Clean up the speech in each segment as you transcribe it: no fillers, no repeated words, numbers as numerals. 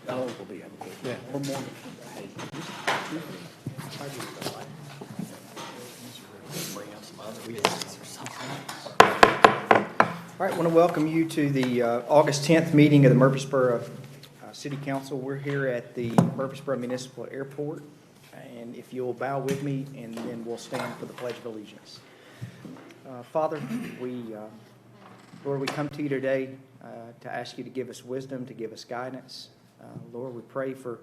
Oh, we'll be able to. Yeah. Or more. All right, I want to welcome you to the August 10th meeting of the Murfreesboro City Council. We're here at the Murfreesboro Municipal Airport, and if you'll bow with me, and then we'll stand for the Pledge of Allegiance. Father, Lord, we come to you today to ask you to give us wisdom, to give us guidance. Lord, we pray for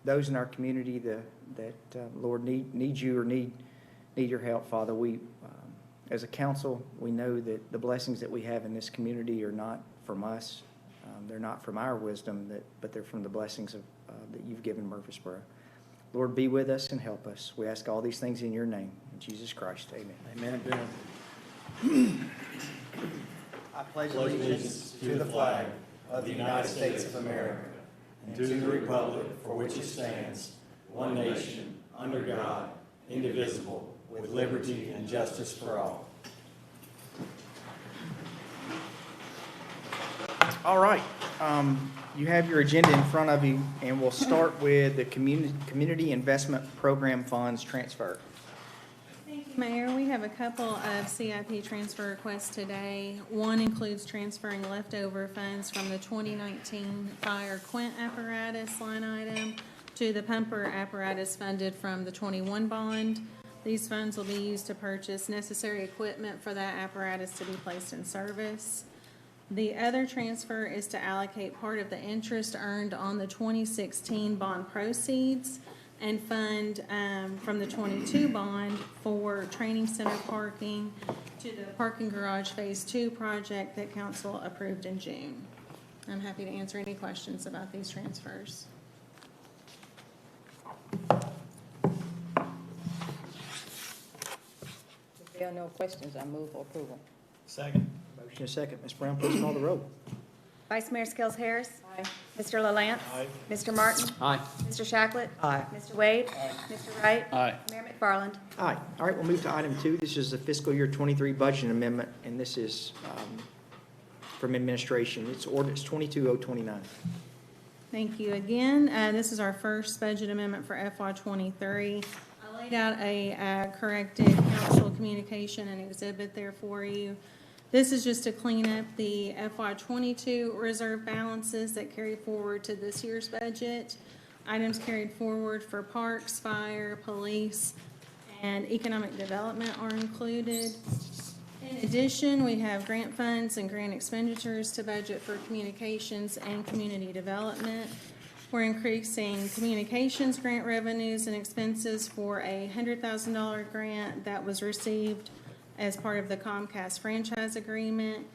those in our community that Lord, need you or need your help, Father. We, as a council, we know that the blessings that we have in this community are not from us. They're not from our wisdom, but they're from the blessings that you've given Murfreesboro. Lord, be with us and help us. We ask all these things in your name. In Jesus Christ, amen. Amen. I pledge allegiance to the flag of the United States of America and to the republic for which it stands, one nation, under God, indivisible, with liberty and justice for all. All right. You have your agenda in front of you, and we'll start with the Community Investment Program Funds transfer. Thank you, Mayor. We have a couple of CIP transfer requests today. One includes transferring leftover funds from the 2019 fire Quint apparatus line item to the pumper apparatus funded from the 21 bond. These funds will be used to purchase necessary equipment for that apparatus to be placed in service. The other transfer is to allocate part of the interest earned on the 2016 bond proceeds and fund from the 22 bond for training center parking to the parking garage phase 2 project that council approved in June. I'm happy to answer any questions about these transfers. If there are no questions, I move for approval. Second. Motion is second. Ms. Brown, please call the roll. Vice Mayor Skels Harris. Aye. Mr. LaLance. Aye. Mr. Martin. Aye. Mr. Shacklet. Aye. Mr. Wade. Mr. Wright. Aye. Mayor McFarland. Aye. All right, we'll move to item 2. This is the fiscal year 23 budget amendment, and this is from administration. It's ordinance 22029. Thank you again. This is our first budget amendment for FY23. I laid out a corrected council communication and exhibit there for you. This is just to clean up the FY22 reserve balances that carry forward to this year's budget. Items carried forward for parks, fire, police, and economic development are included. In addition, we have grant funds and grant expenditures to budget for communications and community development. We're increasing communications grant revenues and expenses for a $100,000 grant that was received as part of the Comcast franchise agreement.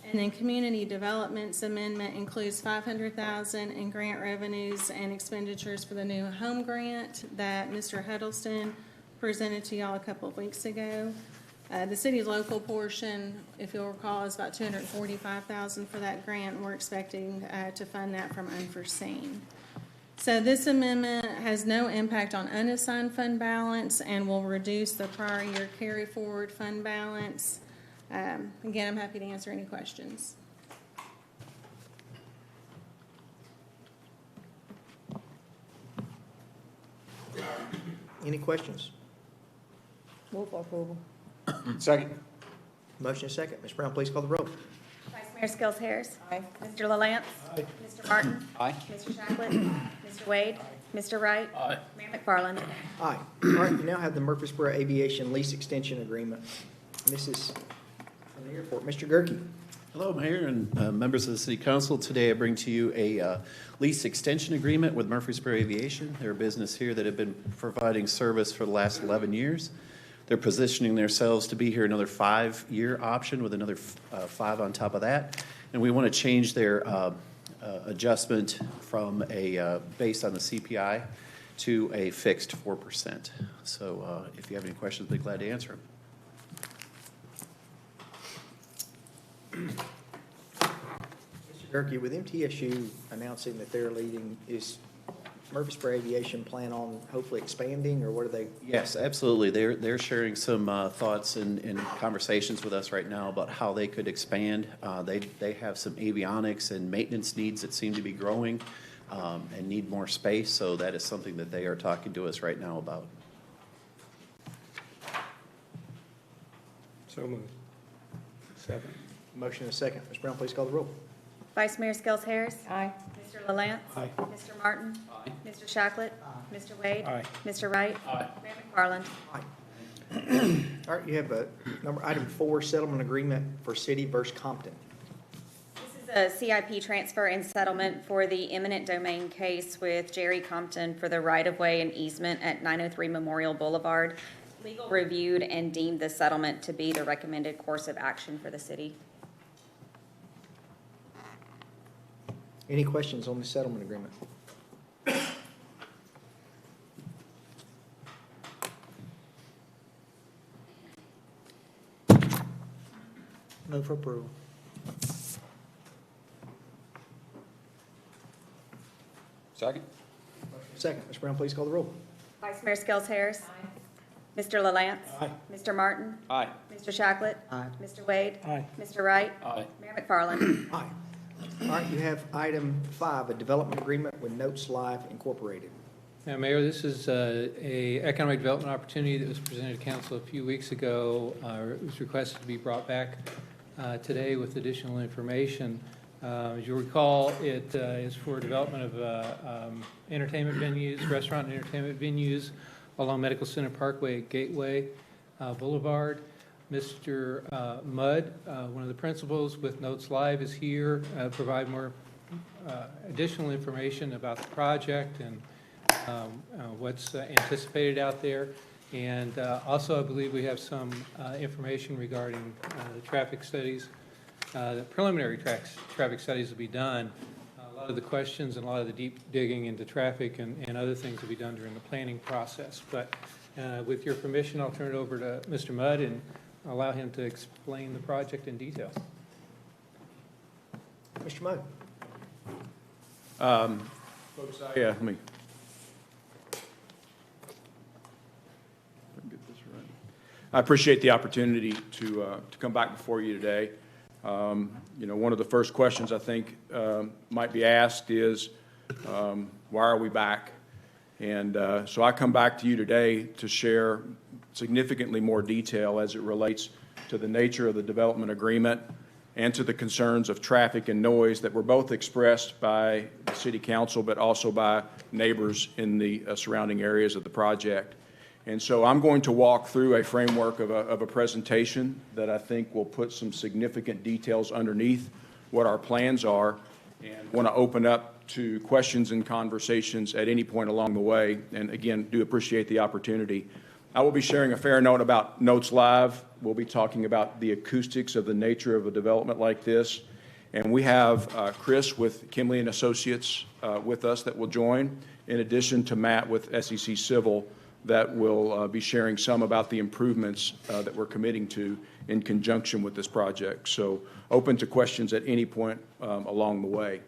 And then community development's amendment includes $500,000 in grant revenues and expenditures for the new home grant that Mr. Huddleston presented to y'all a couple of weeks ago. The city's local portion, if you'll recall, is about $245,000 for that grant, and we're expecting to fund that from unforeseen. So this amendment has no impact on unassigned fund balance and will reduce the prior year carry forward fund balance. Again, I'm happy to answer any questions. Any questions? Move for approval. Second. Motion is second. Ms. Brown, please call the roll. Vice Mayor Skels Harris. Aye. Mr. LaLance. Aye. Mr. Martin. Aye. Mr. Shacklet. Mr. Wade. Mr. Wright. Aye. Mayor McFarland. Aye. All right, we now have the Murfreesboro Aviation Lease Extension Agreement. This is from the airport. Mr. Gerke. Hello, Mayor and members of the City Council. Today I bring to you a lease extension agreement with Murfreesboro Aviation. They're a business here that have been providing service for the last 11 years. They're positioning themselves to be here another 5-year option with another 5 on top of that. And we want to change their adjustment from a based on the CPI to a fixed 4%. So if you have any questions, I'd be glad to answer them. Mr. Gerke, with MTSU announcing that they're leading, is Murfreesboro Aviation plan on hopefully expanding, or what are they? Yes, absolutely. They're sharing some thoughts and conversations with us right now about how they could expand. They have some avionics and maintenance needs that seem to be growing. and need more space, so that is something that they are talking to us right now about. So moved. Second. Motion and a second. Ms. Brown, please call the roll. Vice Mayor Skels Harris. Aye. Mr. LaLance. Aye. Mr. Martin. Aye. Mr. Shacklet. Mr. Wade. Aye. Mr. Wright. Aye. Mayor McFarland. All right, you have item 4, settlement agreement for City versus Compton. This is a CIP transfer and settlement for the eminent domain case with Jerry Compton for the right-of-way and easement at 903 Memorial Boulevard. Legal reviewed and deemed the settlement to be the recommended course of action for the city. Any questions on the settlement agreement? Move for approval. Second. Second. Ms. Brown, please call the roll. Vice Mayor Skels Harris. Mr. LaLance. Aye. Mr. Martin. Aye. Mr. Shacklet. Aye. Mr. Wade. Aye. Mr. Wright. Aye. Mayor McFarland. Aye. All right, you have item 5, a development agreement with Notes Live Incorporated. Now, Mayor, this is a economic development opportunity that was presented to council a few weeks ago. It was requested to be brought back today with additional information. As you'll recall, it is for development of entertainment venues, restaurant and entertainment venues along Medical Center Parkway at Gateway Boulevard. Mr. Mudd, one of the principals with Notes Live, is here, provide more additional information about the project and what's anticipated out there. And also, I believe we have some information regarding the traffic studies. The preliminary traffic studies will be done. A lot of the questions and a lot of the deep digging into traffic and other things will be done during the planning process. But with your permission, I'll turn it over to Mr. Mudd and allow him to explain the project in detail. Mr. Mudd. Folks, let me get this right. I appreciate the opportunity to come back before you today. One of the first questions I think might be asked is, why are we back? And so I come back to you today to share significantly more detail as it relates to the nature of the development agreement and to the concerns of traffic and noise that were both expressed by the City Council, but also by neighbors in the surrounding areas of the project. And so I'm going to walk through a framework of a presentation that I think will put some significant details underneath what our plans are, and want to open up to questions and conversations at any point along the way. And again, do appreciate the opportunity. I will be sharing a fair note about Notes Live. We'll be talking about the acoustics of the nature of a development like this. And we have Chris with Kimley and Associates with us that will join, in addition to Matt with SEC Civil that will be sharing some about the improvements that we're committing to in conjunction with this project. So open to questions at any point along the way.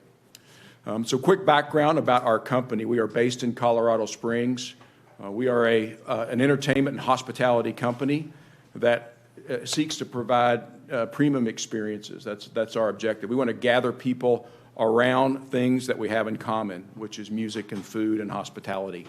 So quick background about our company. We are based in Colorado Springs. We are an entertainment and hospitality company that seeks to provide premium experiences. That's our objective. We want to gather people around things that we have in common, which is music and food and hospitality.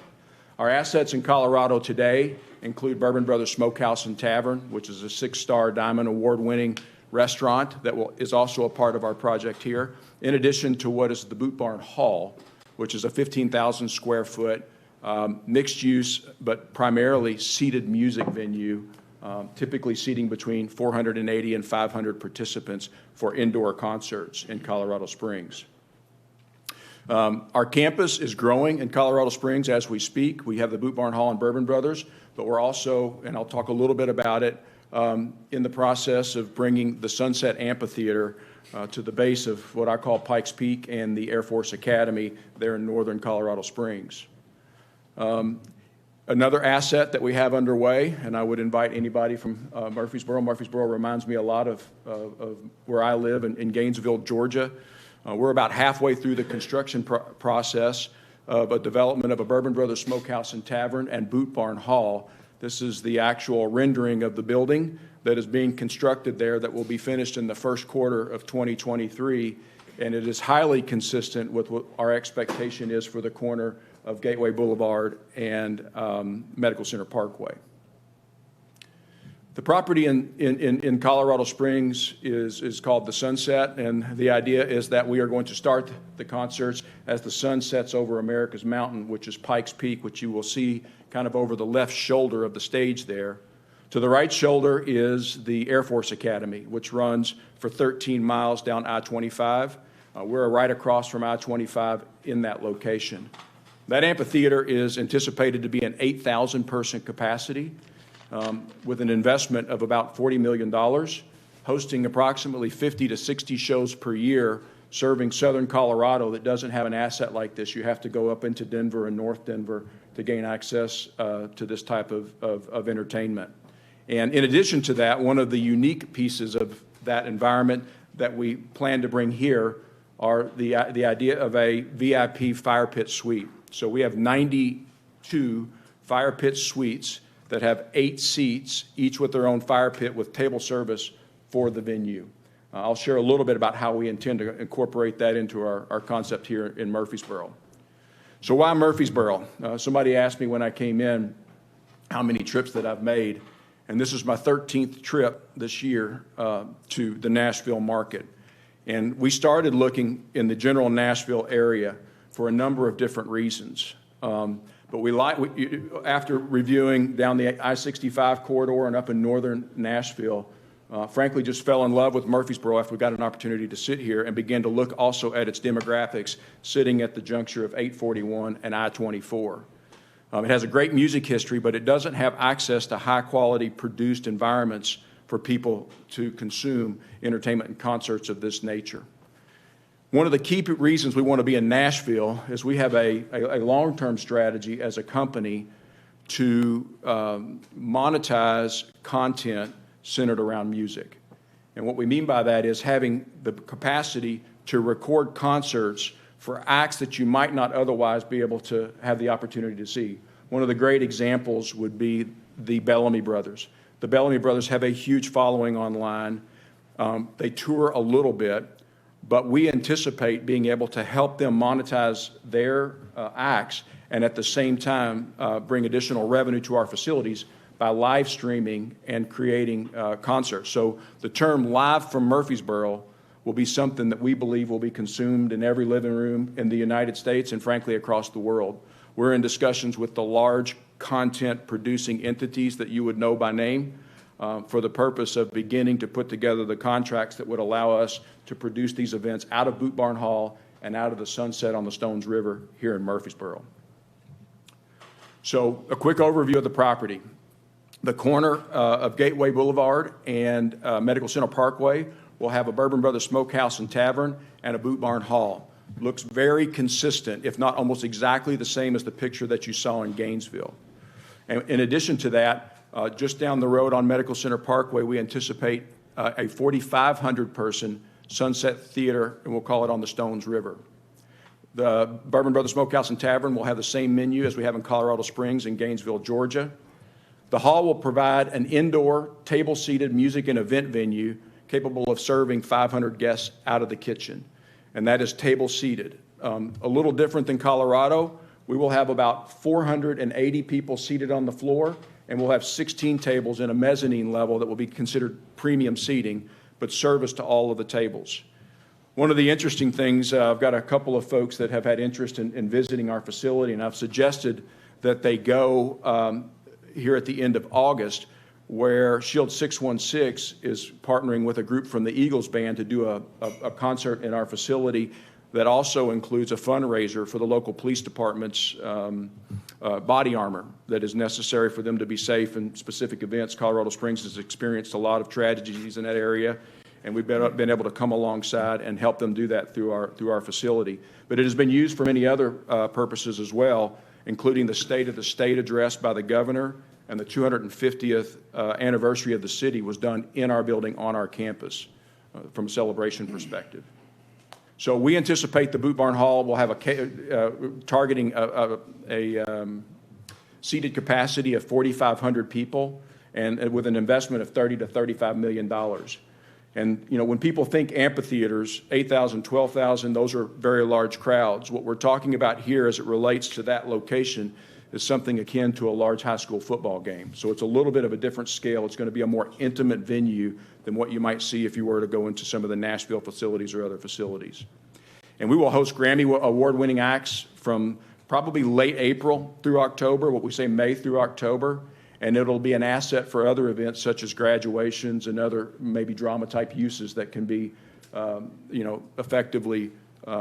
Our assets in Colorado today include Bourbon Brothers Smokehouse and Tavern, which is a 6-star Diamond Award-winning restaurant that is also a part of our project here, in addition to what is the Boot Barn Hall, which is a 15,000 square foot mixed use, but primarily seated music venue, typically seating between 480 and 500 participants for indoor concerts in Colorado Springs. Our campus is growing in Colorado Springs as we speak. We have the Boot Barn Hall and Bourbon Brothers, but we're also, and I'll talk a little bit about it, in the process of bringing the Sunset Amphitheater to the base of what I call Pikes Peak and the Air Force Academy there in northern Colorado Springs. Another asset that we have underway, and I would invite anybody from Murfreesboro. Murfreesboro reminds me a lot of where I live in Gainesville, Georgia. We're about halfway through the construction process of a development of a Bourbon Brothers Smokehouse and Tavern and Boot Barn Hall. This is the actual rendering of the building that is being constructed there that will be finished in the first quarter of 2023. and it is highly consistent with what our expectation is for the corner of Gateway Boulevard and Medical Center Parkway. The property in Colorado Springs is called the Sunset, and the idea is that we are going to start the concerts as the sun sets over America's Mountain, which is Pikes Peak, which you will see kind of over the left shoulder of the stage there. To the right shoulder is the Air Force Academy, which runs for 13 miles down I-25. We're right across from I-25 in that location. That amphitheater is anticipated to be an 8,000-person capacity with an investment of about $40 million, hosting approximately 50 to 60 shows per year, serving southern Colorado that doesn't have an asset like this. You have to go up into Denver and North Denver to gain access to this type of entertainment. And in addition to that, one of the unique pieces of that environment that we plan to bring here are the idea of a VIP fire pit suite. So we have 92 fire pit suites that have 8 seats, each with their own fire pit with table service for the venue. I'll share a little bit about how we intend to incorporate that into our concept here in Murfreesboro. So why Murfreesboro? Somebody asked me when I came in how many trips that I've made, and this is my 13th trip this year to the Nashville market. And we started looking in the general Nashville area for a number of different reasons. But after reviewing down the I-65 corridor and up in northern Nashville, frankly, just fell in love with Murfreesboro after we got an opportunity to sit here and begin to look also at its demographics, sitting at the juncture of 841 and I-24. It has a great music history, but it doesn't have access to high-quality produced environments for people to consume entertainment and concerts of this nature. One of the key reasons we want to be in Nashville is we have a long-term strategy as a company to monetize content centered around music. And what we mean by that is having the capacity to record concerts for acts that you might not otherwise be able to have the opportunity to see. One of the great examples would be the Bellamy Brothers. The Bellamy Brothers have a huge following online. They tour a little bit, but we anticipate being able to help them monetize their acts and at the same time bring additional revenue to our facilities by live streaming and creating concerts. So the term Live from Murfreesboro will be something that we believe will be consumed in every living room in the United States and frankly across the world. We're in discussions with the large content producing entities that you would know by name for the purpose of beginning to put together the contracts that would allow us to produce these events out of Boot Barn Hall and out of the Sunset on the Stones River here in Murfreesboro. So a quick overview of the property. The corner of Gateway Boulevard and Medical Center Parkway will have a Bourbon Brothers Smokehouse and Tavern and a Boot Barn Hall. Looks very consistent, if not almost exactly the same as the picture that you saw in Gainesville. And in addition to that, just down the road on Medical Center Parkway, we anticipate a 4,500-person Sunset Theater, and we'll call it on the Stones River. The Bourbon Brothers Smokehouse and Tavern will have the same menu as we have in Colorado Springs and Gainesville, Georgia. The hall will provide an indoor, table-seated music and event venue capable of serving 500 guests out of the kitchen, and that is table-seated. A little different than Colorado, we will have about 480 people seated on the floor, and we'll have 16 tables in a mezzanine level that will be considered premium seating, but service to all of the tables. One of the interesting things, I've got a couple of folks that have had interest in visiting our facility, and I've suggested that they go here at the end of August, where Shield 616 is partnering with a group from the Eagles Band to do a concert in our facility that also includes a fundraiser for the local police department's body armor that is necessary for them to be safe in specific events. Colorado Springs has experienced a lot of tragedies in that area, and we've been able to come alongside and help them do that through our facility. But it has been used for many other purposes as well, including the State of the State address by the governor, and the 250th anniversary of the city was done in our building on our campus from a celebration perspective. So we anticipate the Boot Barn Hall will have targeting a seated capacity of 4,500 people and with an investment of $30 to $35 million. And, when people think amphitheaters, 8,000, 12,000, those are very large crowds. What we're talking about here as it relates to that location is something akin to a large high school football game. So it's a little bit of a different scale. It's going to be a more intimate venue than what you might see if you were to go into some of the Nashville facilities or other facilities. And we will host Grammy award-winning acts from probably late April through October, what we say May through October. And it'll be an asset for other events such as graduations and other maybe drama-type uses that can be, effectively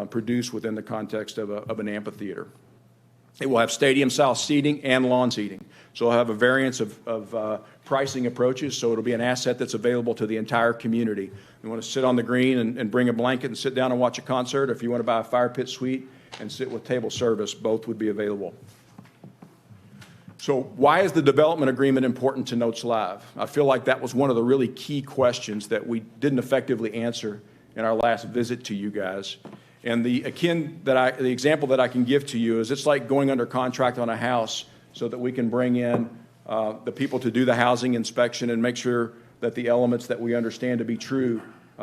produced within the context of an amphitheater. It will have stadium-style seating and lawn seating. So it'll have a variance of pricing approaches, so it'll be an asset that's available to the entire community. You want to sit on the green and bring a blanket and sit down and watch a concert, or if you want to buy a fire pit suite and sit with table service, both would be available. So why is the development agreement important to Notes Live? I feel like that was one of the really key questions that we didn't effectively answer in our last visit to you guys. And the example that I can give to you is it's like going under contract on a house so that we can bring in the people to do the housing inspection and make sure that the elements that we understand to be true,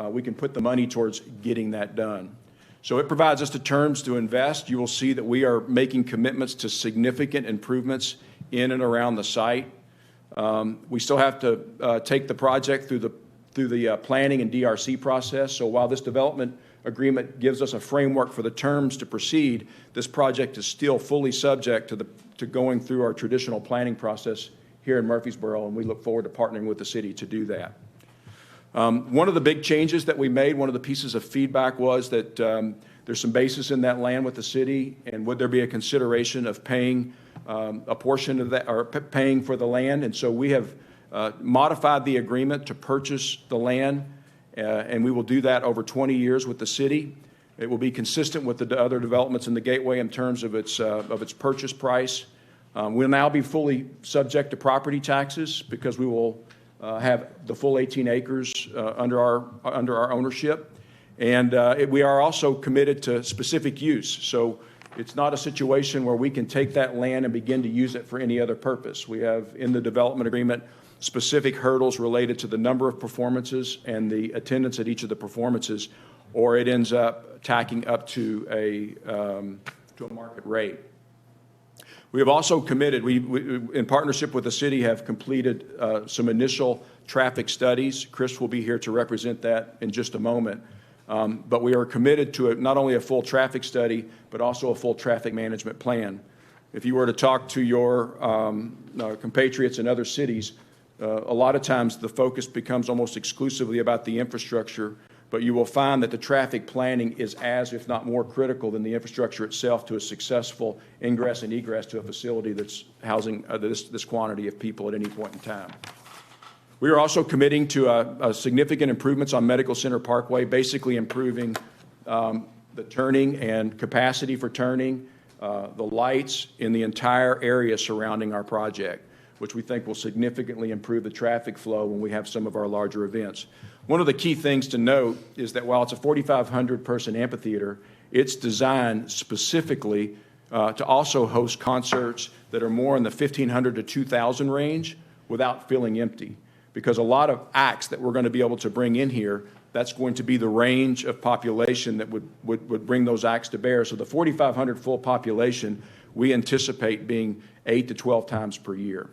we can put the money towards getting that done. So it provides us the terms to invest. You will see that we are making commitments to significant improvements in and around the site. We still have to take the project through the planning and DRC process. So while this development agreement gives us a framework for the terms to proceed, this project is still fully subject to going through our traditional planning process here in Murfreesboro, and we look forward to partnering with the city to do that. One of the big changes that we made, one of the pieces of feedback was that there's some basis in that land with the city, and would there be a consideration of paying a portion of that, or paying for the land? And so we have modified the agreement to purchase the land, and we will do that over 20 years with the city. It will be consistent with the other developments in the Gateway in terms of its purchase price. We'll now be fully subject to property taxes because we will have the full 18 acres under our ownership. And we are also committed to specific use. So it's not a situation where we can take that land and begin to use it for any other purpose. We have in the development agreement specific hurdles related to the number of performances and the attendance at each of the performances, or it ends up tacking up to a market rate. We have also committed, we in partnership with the city, have completed some initial traffic studies. Chris will be here to represent that in just a moment. But we are committed to not only a full traffic study, but also a full traffic management plan. If you were to talk to your compatriots in other cities, a lot of times the focus becomes almost exclusively about the infrastructure, but you will find that the traffic planning is as, if not more critical than the infrastructure itself to a successful ingress and egress to a facility that's housing this quantity of people at any point in time. We are also committing to significant improvements on Medical Center Parkway, basically improving the turning and capacity for turning, the lights in the entire area surrounding our project, which we think will significantly improve the traffic flow when we have some of our larger events. One of the key things to note is that while it's a 4,500 person amphitheater, it's designed specifically to also host concerts that are more in the 1,500 to 2,000 range without feeling empty. Because a lot of acts that we're going to be able to bring in here, that's going to be the range of population that would bring those acts to bear. So the 4,500 full population, we anticipate being 8 to 12 times per year.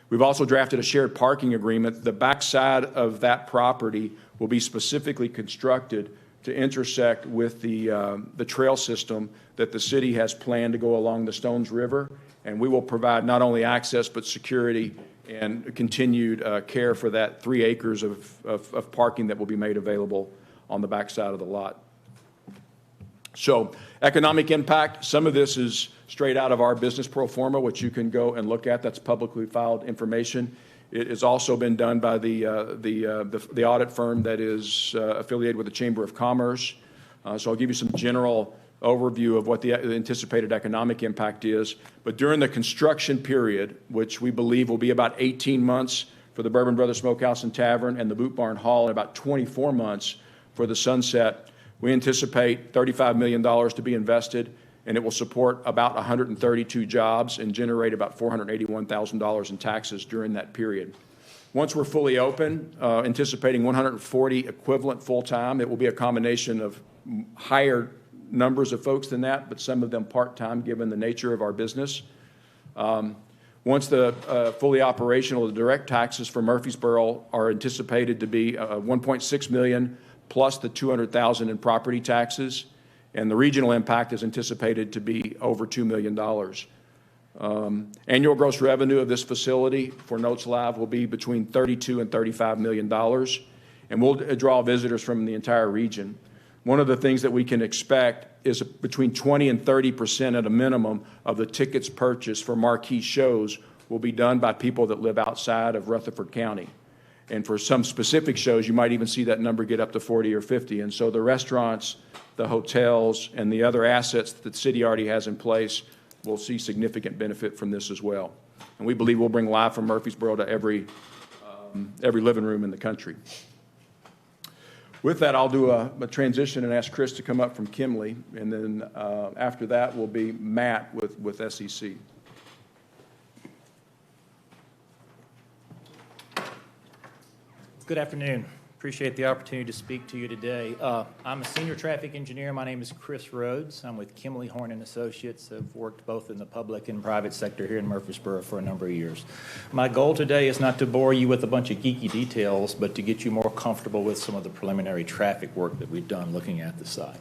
We've also drafted a shared parking agreement. The backside of that property will be specifically constructed to intersect with the trail system that the city has planned to go along the Stones River, and we will provide not only access but security and continued care for that 3 acres of parking that will be made available on the backside of the lot. So economic impact, some of this is straight out of our business pro forma, which you can go and look at. That's publicly filed information. It has also been done by the audit firm that is affiliated with the Chamber of Commerce. So I'll give you some general overview of what the anticipated economic impact is. But during the construction period, which we believe will be about 18 months for the Bourbon Brothers Smokehouse and Tavern and the Boot Barn Hall, and about 24 months for the Sunset, we anticipate $35 million to be invested, and it will support about 132 jobs and generate about $481,000 in taxes during that period. Once we're fully open, anticipating 140 equivalent full-time, it will be a combination of higher numbers of folks than that, but some of them part-time, given the nature of our business. Once the fully operational, the direct taxes for Murfreesboro are anticipated to be $1.6 million plus the $200,000 in property taxes, and the regional impact is anticipated to be over $2 million. Annual gross revenue of this facility for Notes Live will be between $32 and $35 million, and we'll draw visitors from the entire region. One of the things that we can expect is between 20 and 30% at a minimum of the tickets purchased for marquee shows will be done by people that live outside of Rutherford County. And for some specific shows, you might even see that number get up to 40 or 50. And so the restaurants, the hotels, and the other assets that the city already has in place will see significant benefit from this as well. And we believe we'll bring Live from Murfreesboro to every living room in the country. With that, I'll do a transition and ask Chris to come up from Kimley, and then after that will be Matt with SEC. Good afternoon. Appreciate the opportunity to speak to you today. I'm a senior traffic engineer. My name is Chris Rhodes. I'm with Kimley Horn and Associates. I've worked both in the public and private sector here in Murfreesboro for a number of years. My goal today is not to bore you with a bunch of geeky details, but to get you more comfortable with some of the preliminary traffic work that we've done looking at the site.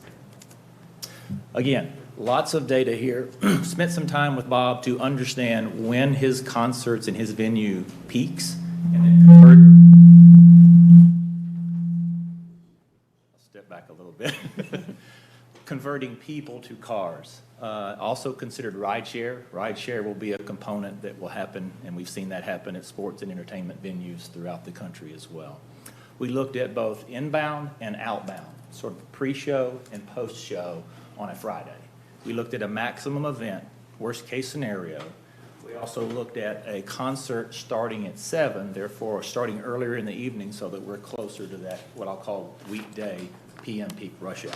Again, lots of data here. Spent some time with Bob to understand when his concerts and his venue peaks, and then convert. Back a little bit. Converting people to cars. Also considered rideshare. Rideshare will be a component that will happen, and we've seen that happen at sports and entertainment venues throughout the country as well. We looked at both inbound and outbound, sort of pre-show and post-show on a Friday. We looked at a maximum event, worst case scenario. We also looked at a concert starting at 7, therefore starting earlier in the evening so that we're closer to that, what I'll call weekday PM peak rush hour.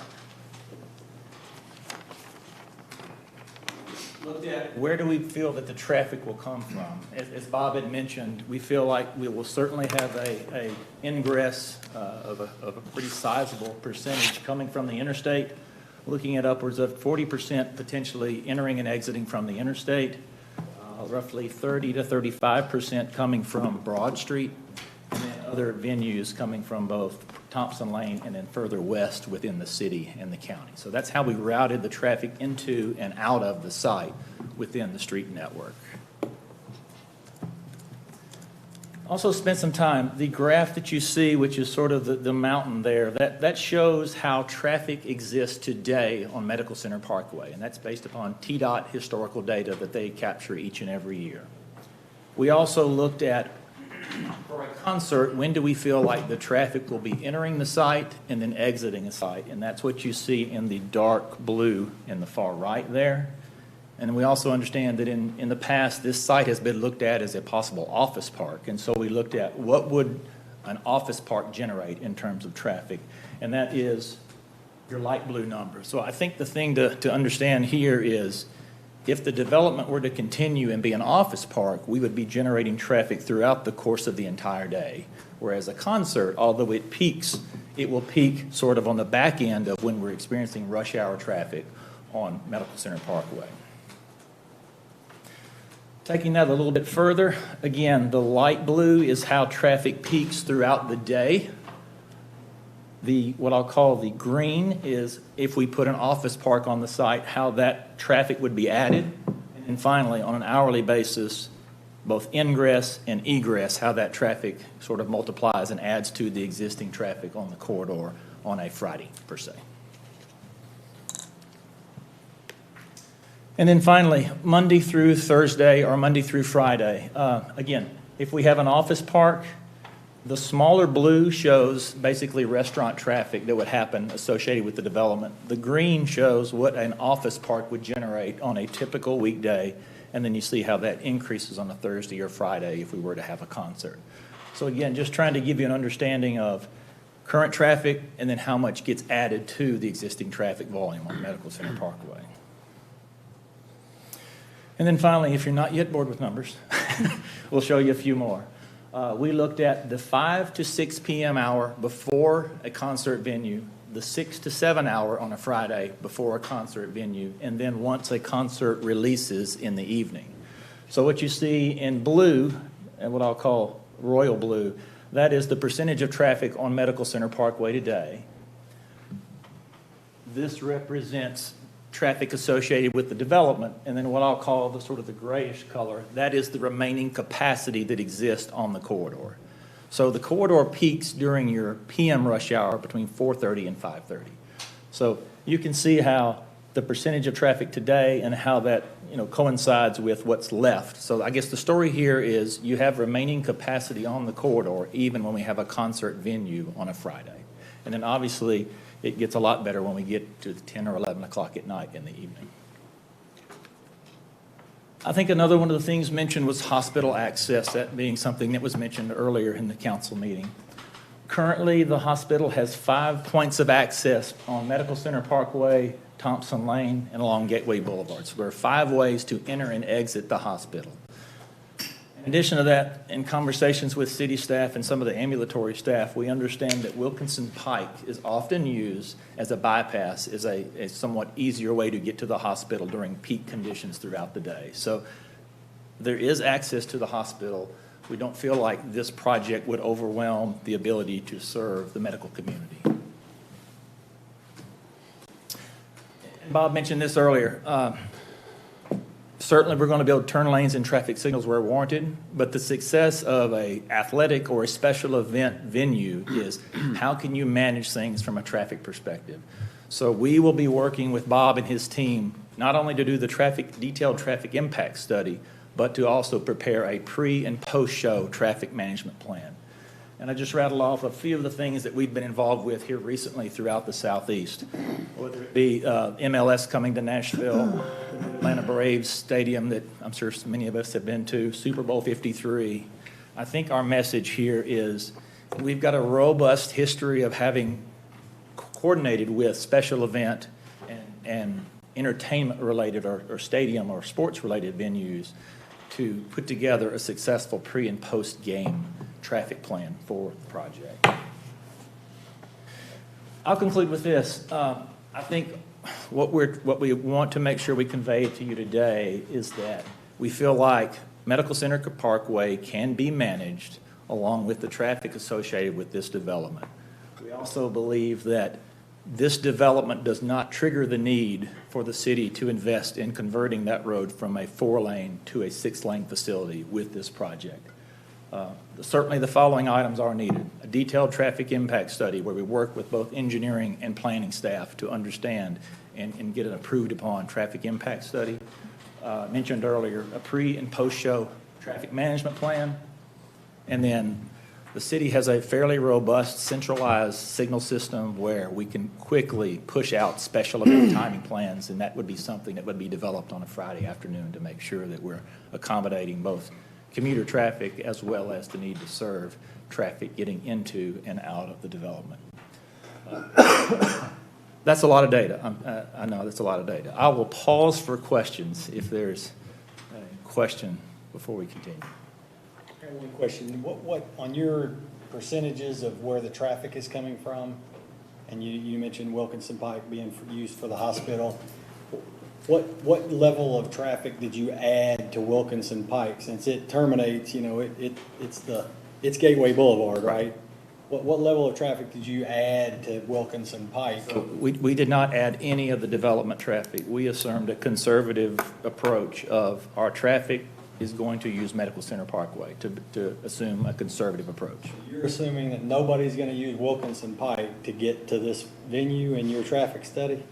Looked at where do we feel that the traffic will come from. As Bob had mentioned, we feel like we will certainly have a ingress of a pretty sizable percentage coming from the interstate, looking at upwards of 40% potentially entering and exiting from the interstate, roughly 30 to 35% coming from Broad Street, and then other venues coming from both Thompson Lane and then further west within the city and the county. So that's how we routed the traffic into and out of the site within the street network. Also spent some time, the graph that you see, which is sort of the mountain there, that shows how traffic exists today on Medical Center Parkway, and that's based upon TDOT historical data that they capture each and every year. We also looked at, for a concert, when do we feel like the traffic will be entering the site and then exiting the site, and that's what you see in the dark blue in the far right there. And we also understand that in the past, this site has been looked at as a possible office park. And so we looked at what would an office park generate in terms of traffic. And that is your light blue number. So I think the thing to understand here is if the development were to continue and be an office park, we would be generating traffic throughout the course of the entire day. Whereas a concert, although it peaks, it will peak sort of on the back end of when we're experiencing rush hour traffic on Medical Center Parkway. Taking that a little bit further, again, the light blue is how traffic peaks throughout the day. What I'll call the green is if we put an office park on the site, how that traffic would be added. And finally, on an hourly basis, both ingress and egress, how that traffic sort of multiplies and adds to the existing traffic on the corridor on a Friday, per se. And then finally, Monday through Thursday or Monday through Friday. Again, if we have an office park, the smaller blue shows basically restaurant traffic that would happen associated with the development. The green shows what an office park would generate on a typical weekday, and then you see how that increases on a Thursday or Friday if we were to have a concert. So again, just trying to give you an understanding of current traffic and then how much gets added to the existing traffic volume on Medical Center Parkway. And then finally, if you're not yet bored with numbers, we'll show you a few more. We looked at the 5 to 6 p.m. hour before a concert venue, the 6 to 7 hour on a Friday before a concert venue, and then once a concert releases in the evening. So what you see in blue, and what I'll call royal blue, that is the percentage of traffic on Medical Center Parkway today. This represents traffic associated with the development, and then what I'll call the sort of the grayish color, that is the remaining capacity that exists on the corridor. So the corridor peaks during your PM rush hour between 4:30 and 5:30. So you can see how the percentage of traffic today and how that, coincides with what's left. So I guess the story here is you have remaining capacity on the corridor even when we have a concert venue on a Friday. And then obviously it gets a lot better when we get to 10 or 11 o'clock at night in the evening. I think another one of the things mentioned was hospital access, that being something that was mentioned earlier in the council meeting. Currently, the hospital has 5 points of access on Medical Center Parkway, Thompson Lane, and along Gateway Boulevard. So there are 5 ways to enter and exit the hospital. In addition to that, in conversations with city staff and some of the ambulatory staff, we understand that Wilkinson Pike is often used as a bypass, as a somewhat easier way to get to the hospital during peak conditions throughout the day. So there is access to the hospital. We don't feel like this project would overwhelm the ability to serve the medical community. Bob mentioned this earlier. Certainly, we're going to build turn lanes and traffic signals where warranted, but the success of a athletic or a special event venue is how can you manage things from a traffic perspective. So we will be working with Bob and his team not only to do the detailed traffic impact study, but to also prepare a pre- and post-show traffic management plan. And I just rattle off a few of the things that we've been involved with here recently throughout the Southeast, whether it be MLS coming to Nashville, the Atlanta Braves Stadium that I'm sure many of us have been to, Super Bowl 53. I think our message here is we've got a robust history of having coordinated with special event and entertainment-related or stadium or sports-related venues to put together a successful pre- and post-game traffic plan for the project. I'll conclude with this. I think what we want to make sure we convey to you today is that we feel like Medical Center Parkway can be managed along with the traffic associated with this development. We also believe that this development does not trigger the need for the city to invest in converting that road from a 4-lane to a 6-lane facility with this project. Certainly the following items are needed. A detailed traffic impact study where we work with both engineering and planning staff to understand and get an approved upon traffic impact study. Mentioned earlier, a pre- and post-show traffic management plan. And then the city has a fairly robust centralized signal system where we can quickly push out special event timing plans, and that would be something that would be developed on a Friday afternoon to make sure that we're accommodating both commuter traffic as well as the need to serve traffic getting into and out of the development. That's a lot of data. I know that's a lot of data. I will pause for questions if there's a question before we continue. I have one question. What on your percentages of where the traffic is coming from, and you mentioned Wilkinson Pike being used for the hospital, what level of traffic did you add to Wilkinson Pike since it terminates? It's Gateway Boulevard, right? What level of traffic did you add to Wilkinson Pike? We did not add any of the development traffic. We assumed a conservative approach of our traffic is going to use Medical Center Parkway, to assume a conservative approach. You're assuming that nobody's going to use Wilkinson Pike to get to this venue in your traffic study?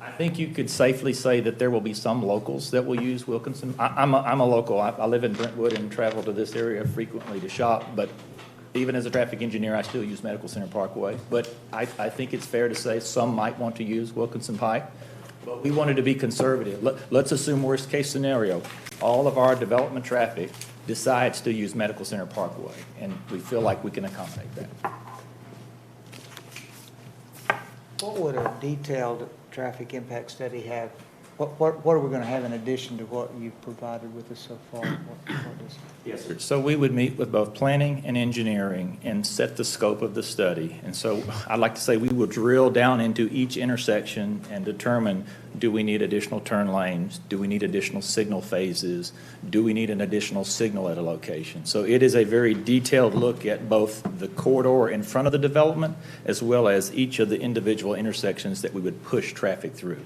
I think you could safely say that there will be some locals that will use Wilkinson. I'm a local. I live in Brentwood and travel to this area frequently to shop, but even as a traffic engineer, I still use Medical Center Parkway. But I think it's fair to say some might want to use Wilkinson Pike. But we wanted to be conservative. Let's assume worst case scenario. All of our development traffic decides to use Medical Center Parkway, and we feel like we can accommodate that. What would a detailed traffic impact study have What are we going to have in addition to what you've provided with us so far? What is? Yes, sir. So we would meet with both planning and engineering and set the scope of the study. And so I'd like to say we will drill down into each intersection and determine, do we need additional turn lanes? Do we need additional signal phases? Do we need an additional signal at a location? So it is a very detailed look at both the corridor in front of the development as well as each of the individual intersections that we would push traffic through.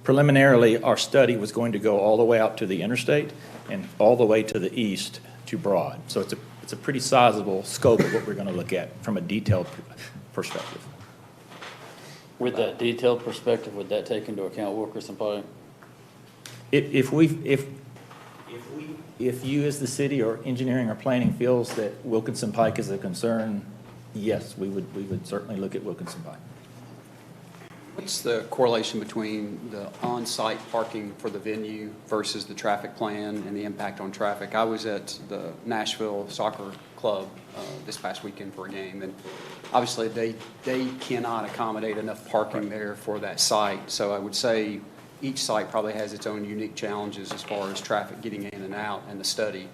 Preliminarily, our study was going to go all the way out to the interstate and all the way to the east to Broad. So it's a pretty sizable scope of what we're going to look at from a detailed perspective. With that detailed perspective, would that take into account Wilkerson Pike? If you as the city or engineering or planning feels that Wilkinson Pike is a concern, yes, we would certainly look at Wilkinson Pike. What's the correlation between the on-site parking for the venue versus the traffic plan and the impact on traffic? I was at the Nashville Soccer Club this past weekend for a game, and obviously they cannot accommodate enough parking there for that site. So I would say each site probably has its own unique challenges as far as traffic getting in and out and the study.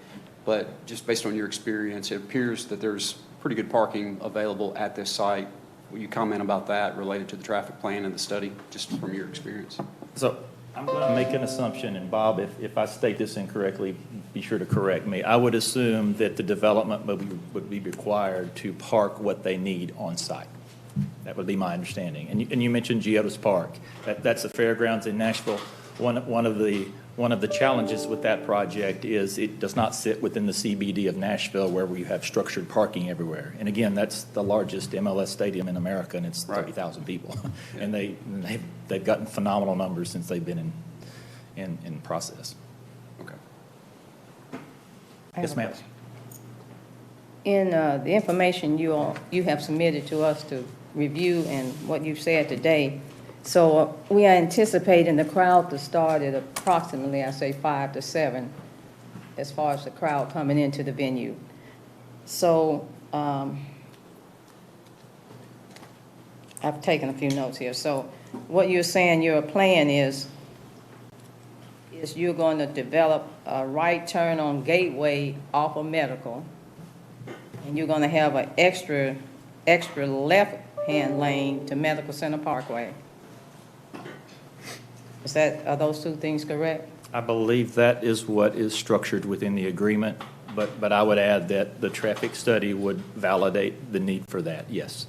But just based on your experience, it appears that there's pretty good parking available at this site. Will you comment about that related to the traffic plan and the study, just from your experience? So I'm going to make an assumption, and Bob, if I state this incorrectly, be sure to correct me. I would assume that the development would be required to park what they need on site. That would be my understanding. And you mentioned Geodis Park. That's the fairgrounds in Nashville. One of the challenges with that project is it does not sit within the CBD of Nashville where we have structured parking everywhere. And again, that's the largest MLS stadium in America, and it's 30,000 people. Yeah. And they've gotten phenomenal numbers since they've been in process. Okay. Yes, ma'am. In the information you have submitted to us to review and what you've said today, so we are anticipating the crowd to start at approximately, I say 5 to 7, as far as the crowd coming into the venue. So I've taken a few notes here. So what you're saying your plan is you're going to develop a right turn on Gateway off of Medical, and you're going to have an extra left-hand lane to Medical Center Parkway. Are those two things correct? I believe that is what is structured within the agreement, but I would add that the traffic study would validate the need for that, yes.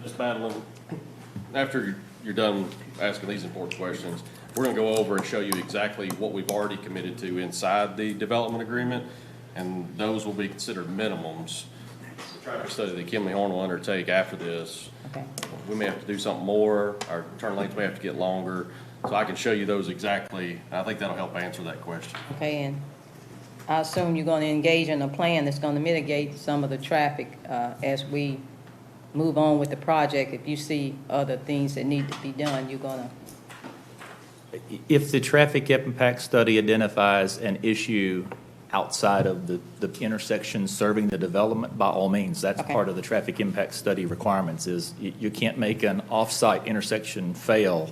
Ms. Madeline, after you're done asking these important questions, we're going to go over and show you exactly what we've already committed to inside the development agreement, and those will be considered minimums. The traffic study that Kimley Horn will undertake after this, Okay. we may have to do something more. Our turn lanes may have to get longer. So I can show you those exactly. I think that'll help answer that question. Okay, and I assume you're going to engage in a plan that's going to mitigate some of the traffic as we move on with the project. If you see other things that need to be done, you're going to... If the traffic impact study identifies an issue outside of the intersection serving the development, by all means, that's Okay. part of the traffic impact study requirements is you can't make an off-site intersection fail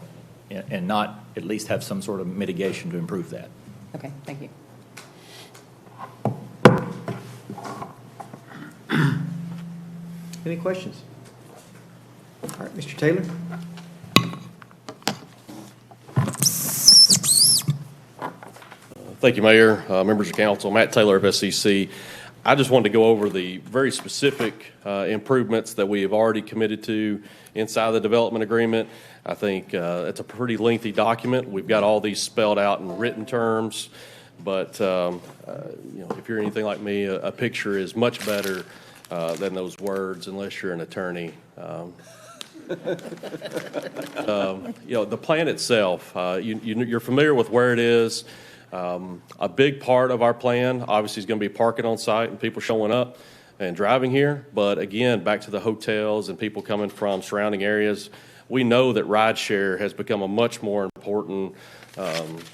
and not at least have some sort of mitigation to improve that. Okay, thank you. Any questions? All right, Mr. Taylor? Thank you, Mayor, members of council. Matt Taylor of SEC. I just wanted to go over the very specific improvements that we have already committed to inside the development agreement. I think it's a pretty lengthy document. We've got all these spelled out in written terms, but if you're anything like me, a picture is much better than those words, unless you're an attorney. The plan itself, you're familiar with where it is. A big part of our plan, obviously, is going to be parking on site and people showing up and driving here. But again, back to the hotels and people coming from surrounding areas, we know that rideshare has become a much more important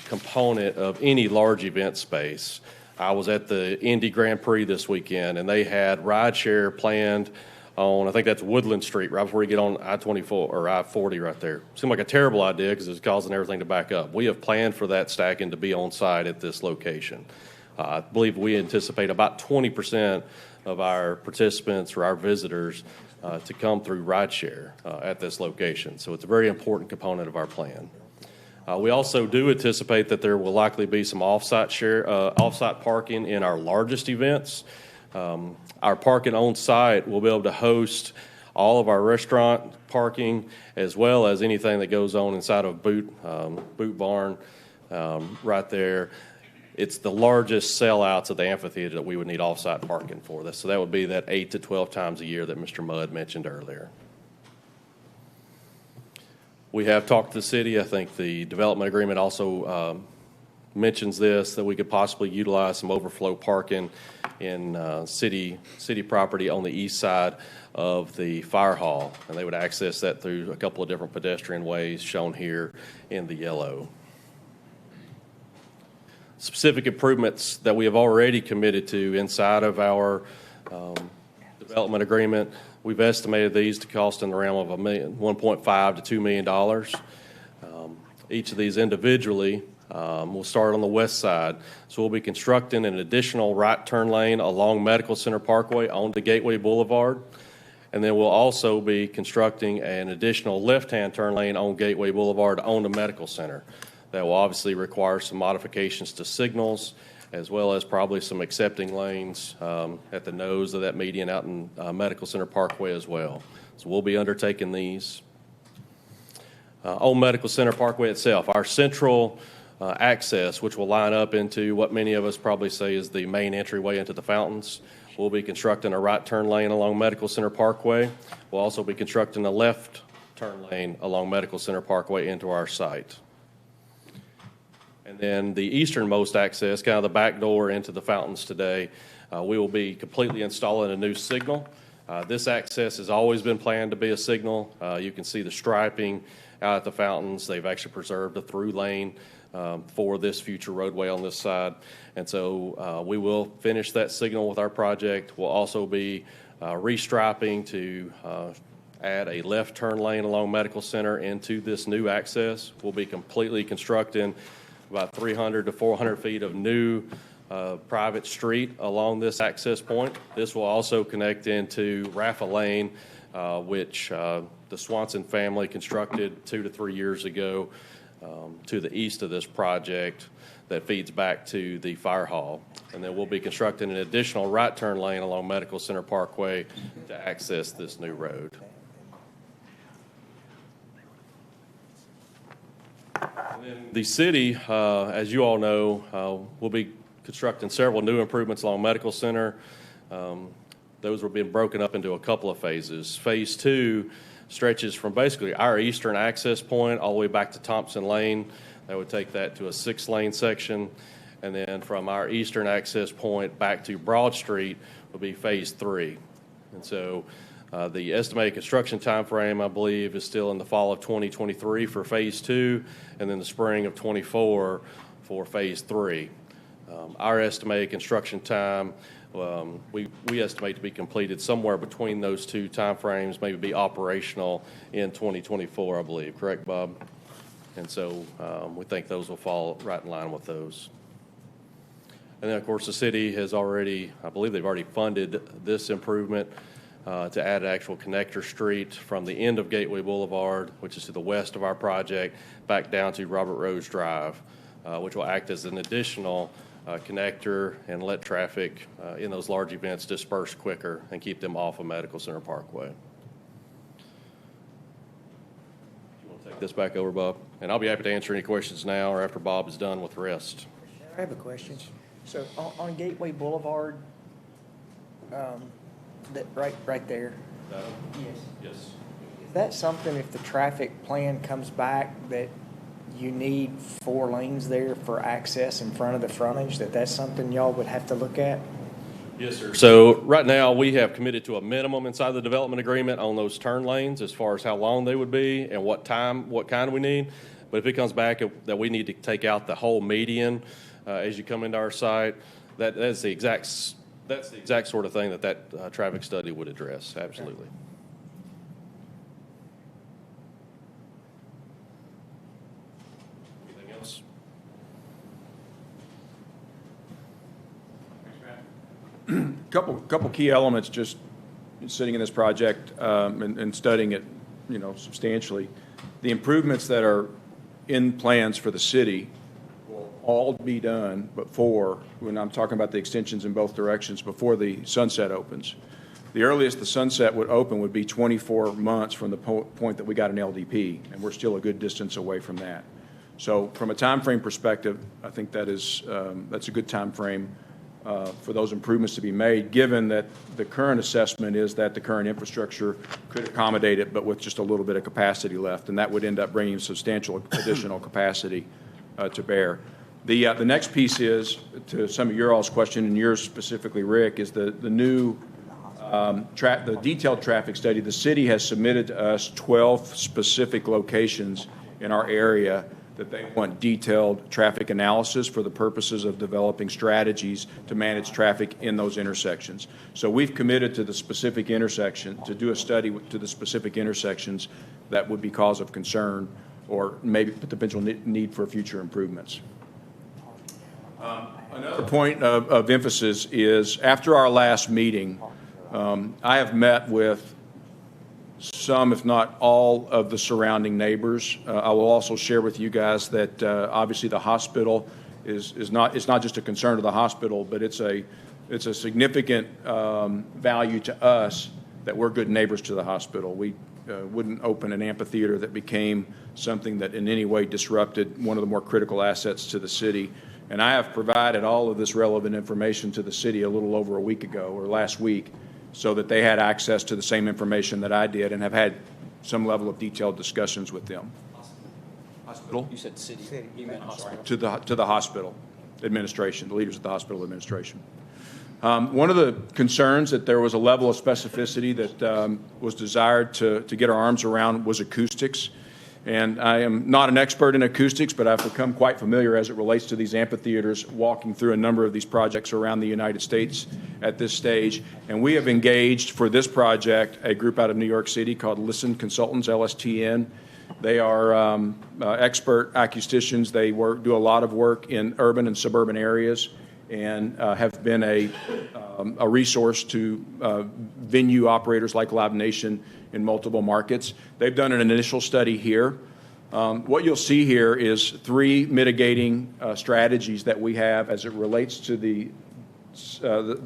component of any large event space. I was at the Indy Grand Prix this weekend, and they had rideshare planned on, I think that's Woodland Street, right before you get on I-24 or I-40 right there. Seemed like a terrible idea because it's causing everything to back up. We have planned for that stacking to be on site at this location. I believe we anticipate about 20% of our participants or our visitors to come through rideshare at this location. So it's a very important component of our plan. We also do anticipate that there will likely be some off-site parking in our largest events. Our parking on site will be able to host all of our restaurant parking as well as anything that goes on inside of Boot Barn right there. It's the largest sellouts of the amphitheater that we would need off-site parking for this. So that would be that 8 to 12 times a year that Mr. Mudd mentioned earlier. We have talked to the city. I think the development agreement also mentions this, that we could possibly utilize some overflow parking in city property on the east side of the fire hall. And they would access that through a couple of different pedestrian ways shown here in the yellow. Specific improvements that we have already committed to inside of our development agreement, we've estimated these to cost in the realm of $1.5 to $2 million. Each of these individually, we'll start on the west side. So we'll be constructing an additional right turn lane along Medical Center Parkway onto Gateway Boulevard. And then we'll also be constructing an additional left-hand turn lane on Gateway Boulevard onto Medical Center. That will obviously require some modifications to signals, as well as probably some accepting lanes at the nose of that median out in Medical Center Parkway as well. So we'll be undertaking these. On Medical Center Parkway itself, our central access, which will line up into what many of us probably say is the main entryway into the fountains. We'll be constructing a right turn lane along Medical Center Parkway. We'll also be constructing a left turn lane along Medical Center Parkway into our site. And then the easternmost access, kind of the back door into the fountains today, we will be completely installing a new signal. This access has always been planned to be a signal. You can see the striping out at the fountains. They've actually preserved a through lane for this future roadway on this side. And so we will finish that signal with our project. We'll also be restriping to add a left turn lane along Medical Center into this new access. We'll be completely constructing about 300 to 400 feet of new private street along this access point. This will also connect into Raffa Lane, which the Swanson family constructed 2 to 3 years ago to the east of this project that feeds back to the fire hall. And then we'll be constructing an additional right turn lane along Medical Center Parkway to access this new road. And then the city, as you all know, will be constructing several new improvements along Medical Center. Those were being broken up into a couple of phases. Phase 2 stretches from basically our eastern access point all the way back to Thompson Lane. That would take that to a 6-lane section. And then from our eastern access point back to Broad Street will be Phase 3. And so the estimated construction time frame, I believe, is still in the fall of 2023 for Phase 2, and then the spring of 24 for Phase 3. Our estimated construction time, we estimate to be completed somewhere between those two time frames, maybe be operational in 2024, I believe. Correct, Bob? And so we think those will fall right in line with those. And then, of course, the city has already, I believe they've already funded this improvement to add an actual connector street from the end of Gateway Boulevard, which is to the west of our project, back down to Robert Rose Drive, which will act as an additional connector and let traffic in those large events disperse quicker and keep them off of Medical Center Parkway. You want to take this back over, Bob? And I'll be happy to answer any questions now or after Bob is done with the rest. I have a question. So on Gateway Boulevard, that right there. Yes. Yes. Is that something, if the traffic plan comes back, that you need 4 lanes there for access in front of the frontage, that's something y'all would have to look at? Yes, sir. So right now, we have committed to a minimum inside the development agreement on those turn lanes as far as how long they would be and what kind we need. But if it comes back that we need to take out the whole median as you come into our site, that is the exact That's the exact sort of thing that traffic study would address, absolutely. Anything else? Couple key elements just sitting in this project and studying it, substantially. The improvements that are in plans for the city will all be done before, when I'm talking about the extensions in both directions, before the sunset opens. The earliest the sunset would open would be 24 months from the point that we got an LDP, and we're still a good distance away from that. So from a time frame perspective, I think that's a good time frame for those improvements to be made, given that the current assessment is that the current infrastructure could accommodate it, but with just a little bit of capacity left, and that would end up bringing substantial additional capacity to bear. The next piece is, to some of your all's question, and yours specifically, Rick, is the new the detailed traffic study. The city has submitted to us 12 specific locations in our area that they want detailed traffic analysis for the purposes of developing strategies to manage traffic in those intersections. So we've committed to the specific intersection, to do a study to the specific intersections that would be cause of concern or maybe potential need for future improvements. Another point of emphasis is, after our last meeting, I have met with some, if not all, of the surrounding neighbors. I will also share with you guys that obviously the hospital is not just a concern to the hospital, but it's a significant value to us that we're good neighbors to the hospital. We wouldn't open an amphitheater that became something that in any way disrupted one of the more critical assets to the city. And I have provided all of this relevant information to the city a little over a week ago, or last week, so that they had access to the same information that I did and have had some level of detailed discussions with them. Hospital? You said city. You meant hospital. To the hospital administration, the leaders of the hospital administration. One of the concerns that there was a level of specificity that was desired to get our arms around was acoustics. And I am not an expert in acoustics, but I've become quite familiar as it relates to these amphitheaters, walking through a number of these projects around the United States at this stage. And we have engaged for this project a group out of New York City called Listen Consultants, LSTN. They are expert acousticians. They do a lot of work in urban and suburban areas, and have been a resource to venue operators like Live Nation in multiple markets. They've done an initial study here. What you'll see here is 3 mitigating strategies that we have as it relates to the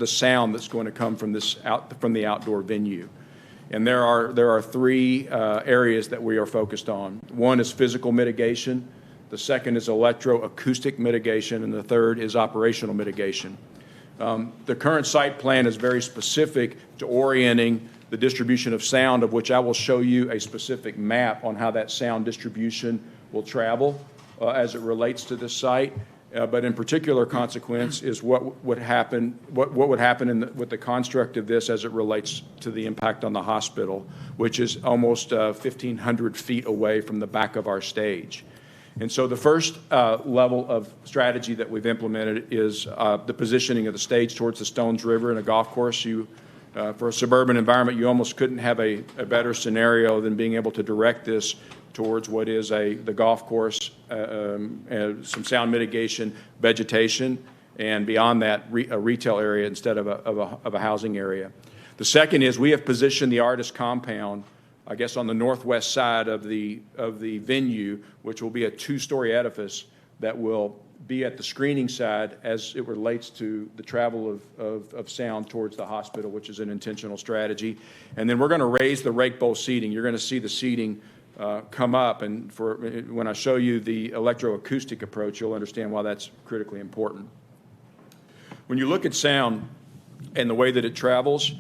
sound that's going to come from the outdoor venue. And there are 3 areas that we are focused on. One is physical mitigation. The second is electroacoustic mitigation, and the third is operational mitigation. The current site plan is very specific to orienting the distribution of sound, of which I will show you a specific map on how that sound distribution will travel as it relates to this site. But in particular consequence is what would happen with the construct of this as it relates to the impact on the hospital, which is almost 1,500 feet away from the back of our stage. And so the first level of strategy that we've implemented is the positioning of the stage towards the Stones River and a golf course. For a suburban environment, you almost couldn't have a better scenario than being able to direct this towards what is the golf course, some sound mitigation, vegetation, and beyond that, a retail area instead of a housing area. The second is we have positioned the artist compound, I guess, on the northwest side of the venue, which will be a 2-story edifice that will be at the screening side as it relates to the travel of sound towards the hospital, which is an intentional strategy. And then we're going to raise the rake bowl seating. You're going to see the seating come up, and when I show you the electroacoustic approach, you'll understand why that's critically important. When you look at sound and the way that it travels,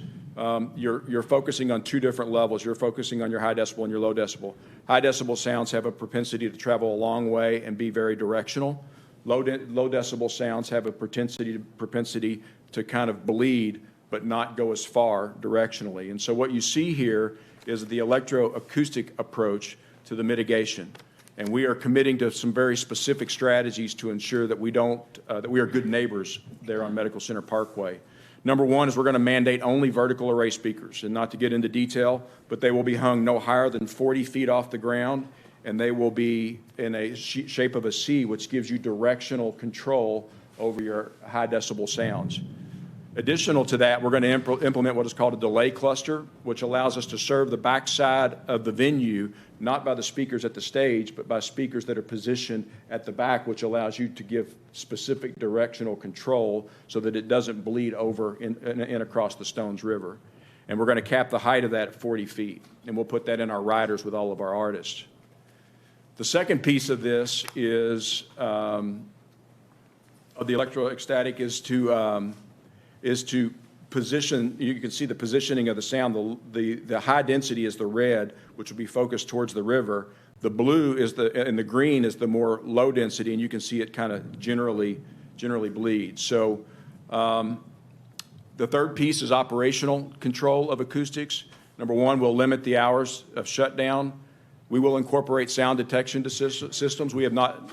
you're focusing on 2 different levels. You're focusing on your high decibel and your low decibel. High decibel sounds have a propensity to travel a long way and be very directional. Low decibel sounds have a propensity to kind of bleed but not go as far directionally. And so what you see here is the electroacoustic approach to the mitigation. And we are committing to some very specific strategies to ensure that we are good neighbors there on Medical Center Parkway. Number one is we're going to mandate only vertical array speakers, and not to get into detail, but they will be hung no higher than 40 feet off the ground, and they will be in a shape of a C, which gives you directional control over your high decibel sounds. Additional to that, we're going to implement what is called a delay cluster, which allows us to serve the backside of the venue, not by the speakers at the stage, but by speakers that are positioned at the back, which allows you to give specific directional control so that it doesn't bleed over in across the Stones River. And we're going to cap the height of that at 40 feet, and we'll put that in our riders with all of our artists. The second piece of this is, of the electrostatic, is to position. You can see the positioning of the sound. The high density is the red, which will be focused towards the river. The blue is and the green is the more low density, and you can see it kind of generally bleed. So the third piece is operational control of acoustics. Number one, we'll limit the hours of shutdown. We will incorporate sound detection systems. We have not,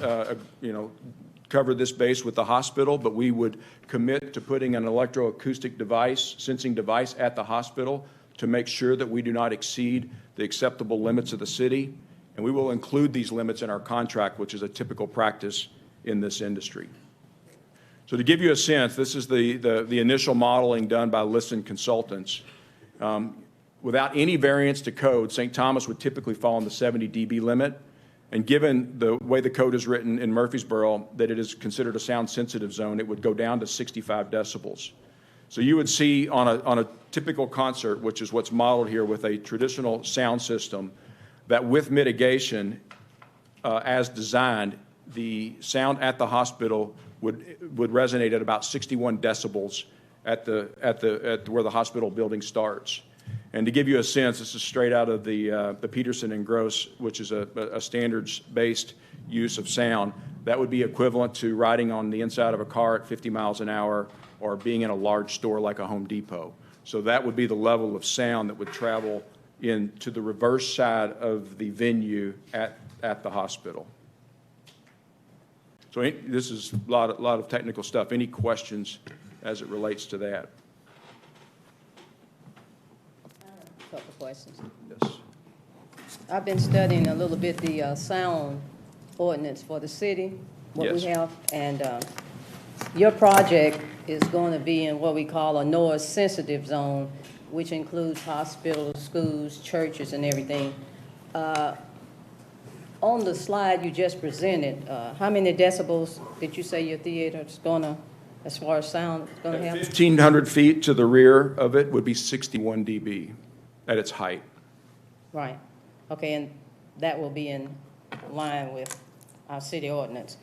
covered this base with the hospital, but we would commit to putting an electroacoustic device, sensing device at the hospital to make sure that we do not exceed the acceptable limits of the city. And we will include these limits in our contract, which is a typical practice in this industry. So to give you a sense, this is the initial modeling done by Listen Consultants. Without any variance to code, St. Thomas would typically fall in the 70 dB limit. And given the way the code is written in Murfreesboro, that it is considered a sound-sensitive zone, it would go down to 65 decibels. So you would see on a typical concert, which is what's modeled here with a traditional sound system, that with mitigation, as designed, the sound at the hospital would resonate at about 61 decibels at where the hospital building starts. And to give you a sense, this is straight out of the Peterson and Gross, which is a standards-based use of sound. That would be equivalent to riding on the inside of a car at 50 miles an hour or being in a large store like a Home Depot. So that would be the level of sound that would travel into the reverse side of the venue at the hospital. So this is a lot of technical stuff. Any questions as it relates to that? Couple questions. Yes. I've been studying a little bit the sound ordinance for the city, what we Yes. have, and your project is going to be in what we call a noise-sensitive zone, which includes hospitals, schools, churches, and everything. On the slide you just presented, how many decibels did you say your theater is going to, as far as sound, is going to have? 1,500 feet to the rear of it would be 61 dB at its height. Right. Okay, and that will be in line with our city ordinance.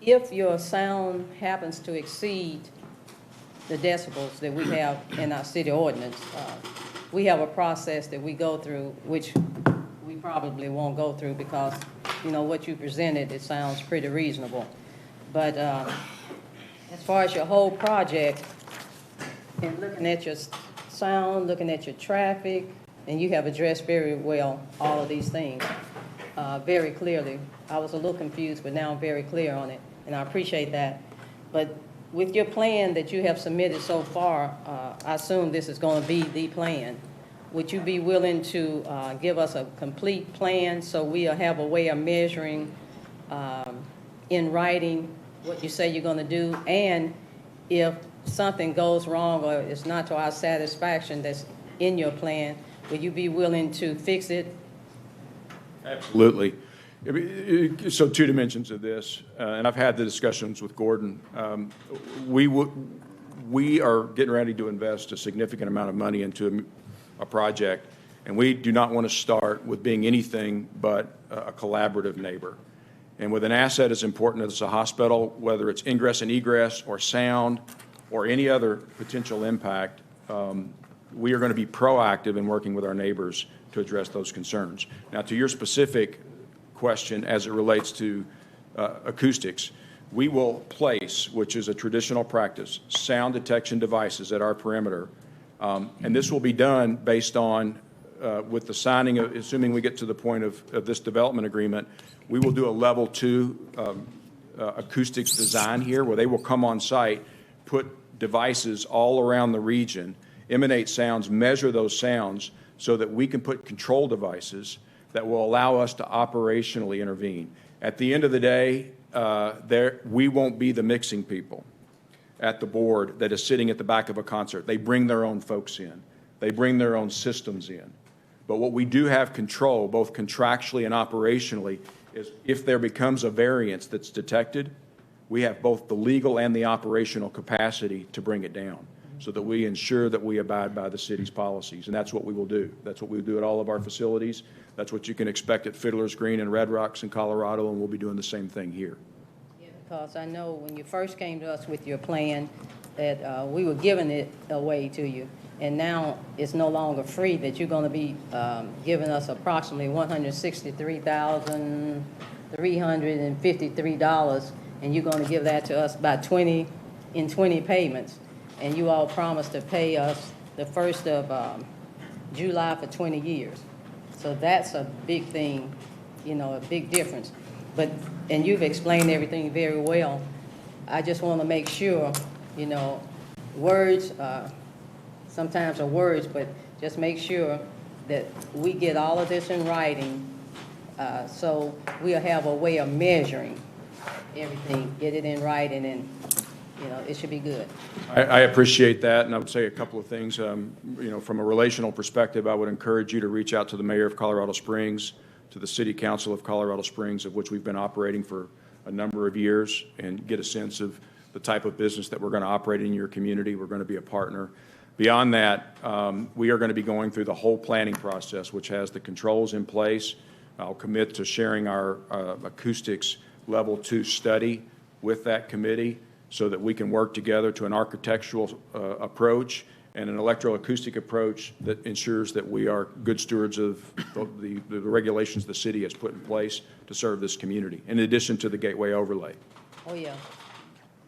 If your sound happens to exceed the decibels that we have in our city ordinance, we have a process that we go through, which we probably won't go through because, what you presented, it sounds pretty reasonable. But as far as your whole project, and looking at your sound, looking at your traffic, and you have addressed very well all of these things very clearly. I was a little confused, but now I'm very clear on it, and I appreciate that. But with your plan that you have submitted so far, I assume this is going to be the plan. Would you be willing to give us a complete plan so we'll have a way of measuring in writing what you say you're going to do? And if something goes wrong or it's not to our satisfaction that's in your plan, would you be willing to fix it? Absolutely. So 2 dimensions of this, and I've had the discussions with Gordon. We are getting ready to invest a significant amount of money into a project, and we do not want to start with being anything but a collaborative neighbor. And with an asset as important as a hospital, whether it's ingress and egress or sound or any other potential impact, we are going to be proactive in working with our neighbors to address those concerns. Now, to your specific question as it relates to acoustics, we will place, which is a traditional practice, sound detection devices at our perimeter. And this will be done based on, with the signing of, assuming we get to the point of this development agreement, we will do a level 2 acoustics design here where they will come on site, put devices all around the region, emanate sounds, measure those sounds so that we can put control devices that will allow us to operationally intervene. At the end of the day, we won't be the mixing people at the board that is sitting at the back of a concert. They bring their own folks in. They bring their own systems in. But what we do have control, both contractually and operationally, is if there becomes a variance that's detected, we have both the legal and the operational capacity to bring it down so that we ensure that we abide by the city's policies. And that's what we will do. That's what we do at all of our facilities. That's what you can expect at Fiddler's Green and Red Rocks in Colorado, and we'll be doing the same thing here. Yeah, because I know when you first came to us with your plan that we were giving it away to you, and now it's no longer free, that you're going to be giving us approximately $163,353, and you're going to give that to us by 20 payments. And you all promised to pay us the 1st of July for 20 years. So that's a big thing, you know, a big difference. And you've explained everything very well. I just want to make sure, you know, words sometimes are words, but just make sure that we get all of this in writing so we'll have a way of measuring everything, get it in writing, and, you know, it should be good. I appreciate that, and I would say a couple of things. You know, from a relational perspective, I would encourage you to reach out to the mayor of Colorado Springs, to the city council of Colorado Springs, of which we've been operating for a number of years, and get a sense of the type of business that we're going to operate in your community. We're going to be a partner. Beyond that, we are going to be going through the whole planning process, which has the controls in place. I'll commit to sharing our acoustics level 2 study with that committee so that we can work together to an architectural approach and an electroacoustic approach that ensures that we are good stewards of the regulations the city has put in place to serve this community, in addition to the gateway overlay. Oh, yeah.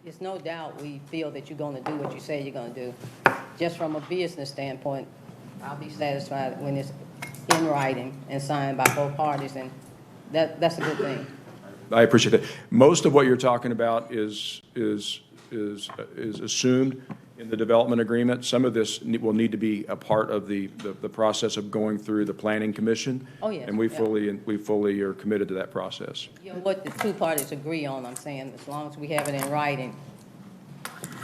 There's no doubt we feel that you're going to do what you say you're going to do. Just from a business standpoint, I'll be satisfied when it's in writing and signed by both parties, and that's a good thing. I appreciate that. Most of what you're talking about is assumed in the development agreement. Some of this will need to be a part of the process of going through the planning commission. Oh, yes. And we Yeah. fully are committed to that process. You know, what the two parties agree on, I'm saying, as long as we have it in writing.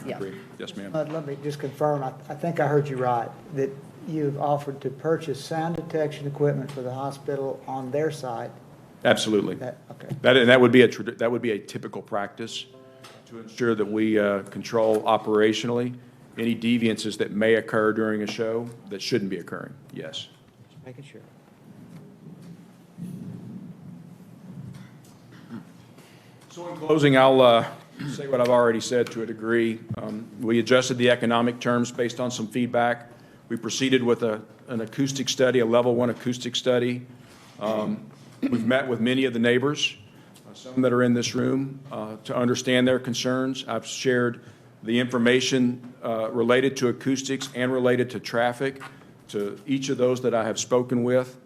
Yeah. Agree. Yes, ma'am. Let me just confirm, I think I heard you right, that you've offered to purchase sound detection equipment for the hospital on their site. Absolutely. Okay. That would be a typical practice to ensure that we control operationally any deviances that may occur during a show that shouldn't be occurring. Yes. Just making sure. So in closing, I'll say what I've already said to a degree. We adjusted the economic terms based on some feedback. We proceeded with an acoustic study, a level 1 acoustic study. We've met with many of the neighbors, some that are in this room, to understand their concerns. I've shared the information related to acoustics and related to traffic to each of those that I have spoken with.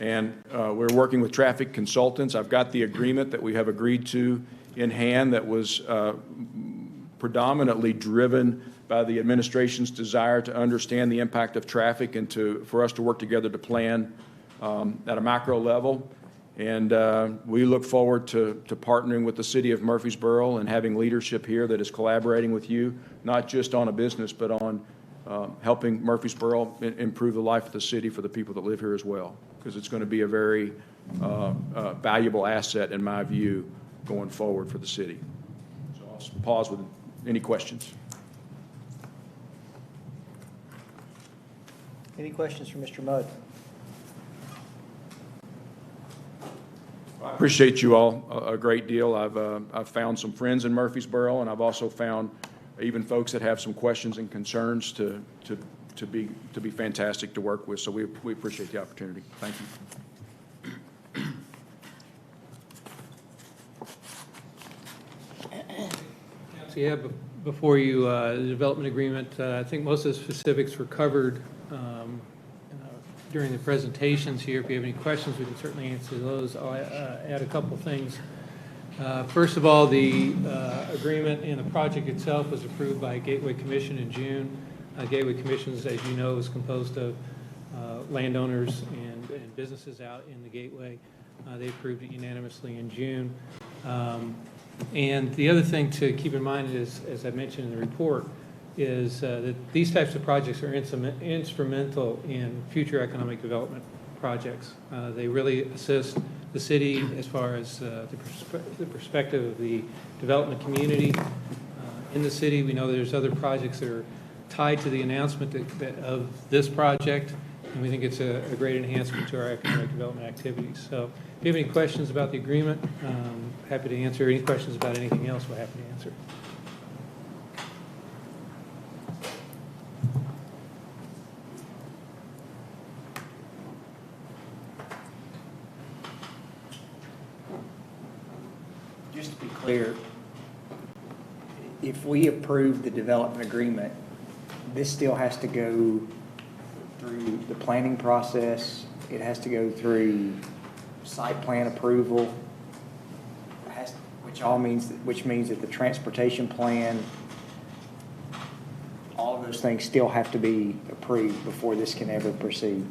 And we're working with traffic consultants. I've got the agreement that we have agreed to in hand that was predominantly driven by the administration's desire to understand the impact of traffic and for us to work together to plan at a macro level. And we look forward to partnering with the city of Murfreesboro and having leadership here that is collaborating with you, not just on a business, but on helping Murfreesboro improve the life of the city for the people that live here as well, because it's going to be a very valuable asset, in my view, going forward for the city. So I'll pause with any questions. Any questions for Mr. Mudd? I appreciate you all a great deal. I've found some friends in Murfreesboro, and I've also found even folks that have some questions and concerns to be fantastic to work with. So we appreciate the opportunity. Thank you. So you have before you the development agreement. I think most of the specifics were covered during the presentations here. If you have any questions, we can certainly answer those. I'll add a couple things. First of all, the agreement and the project itself was approved by Gateway Commission in June. Gateway Commissions, as you know, is composed of landowners and businesses out in the Gateway. They approved it unanimously in June. And the other thing to keep in mind is, as I mentioned in the report, is that these types of projects are instrumental in future economic development projects. They really assist the city as far as the perspective of the development community in the city. We know there's other projects that are tied to the announcement of this project, and we think it's a great enhancement to our economic development activities. So if you have any questions about the agreement, happy to answer. Any questions about anything else, we're happy to answer. Just to be clear, if we approve the development agreement, this still has to go through the planning process. It has to go through site plan approval, which means that the transportation plan, all of those things still have to be approved before this can ever proceed.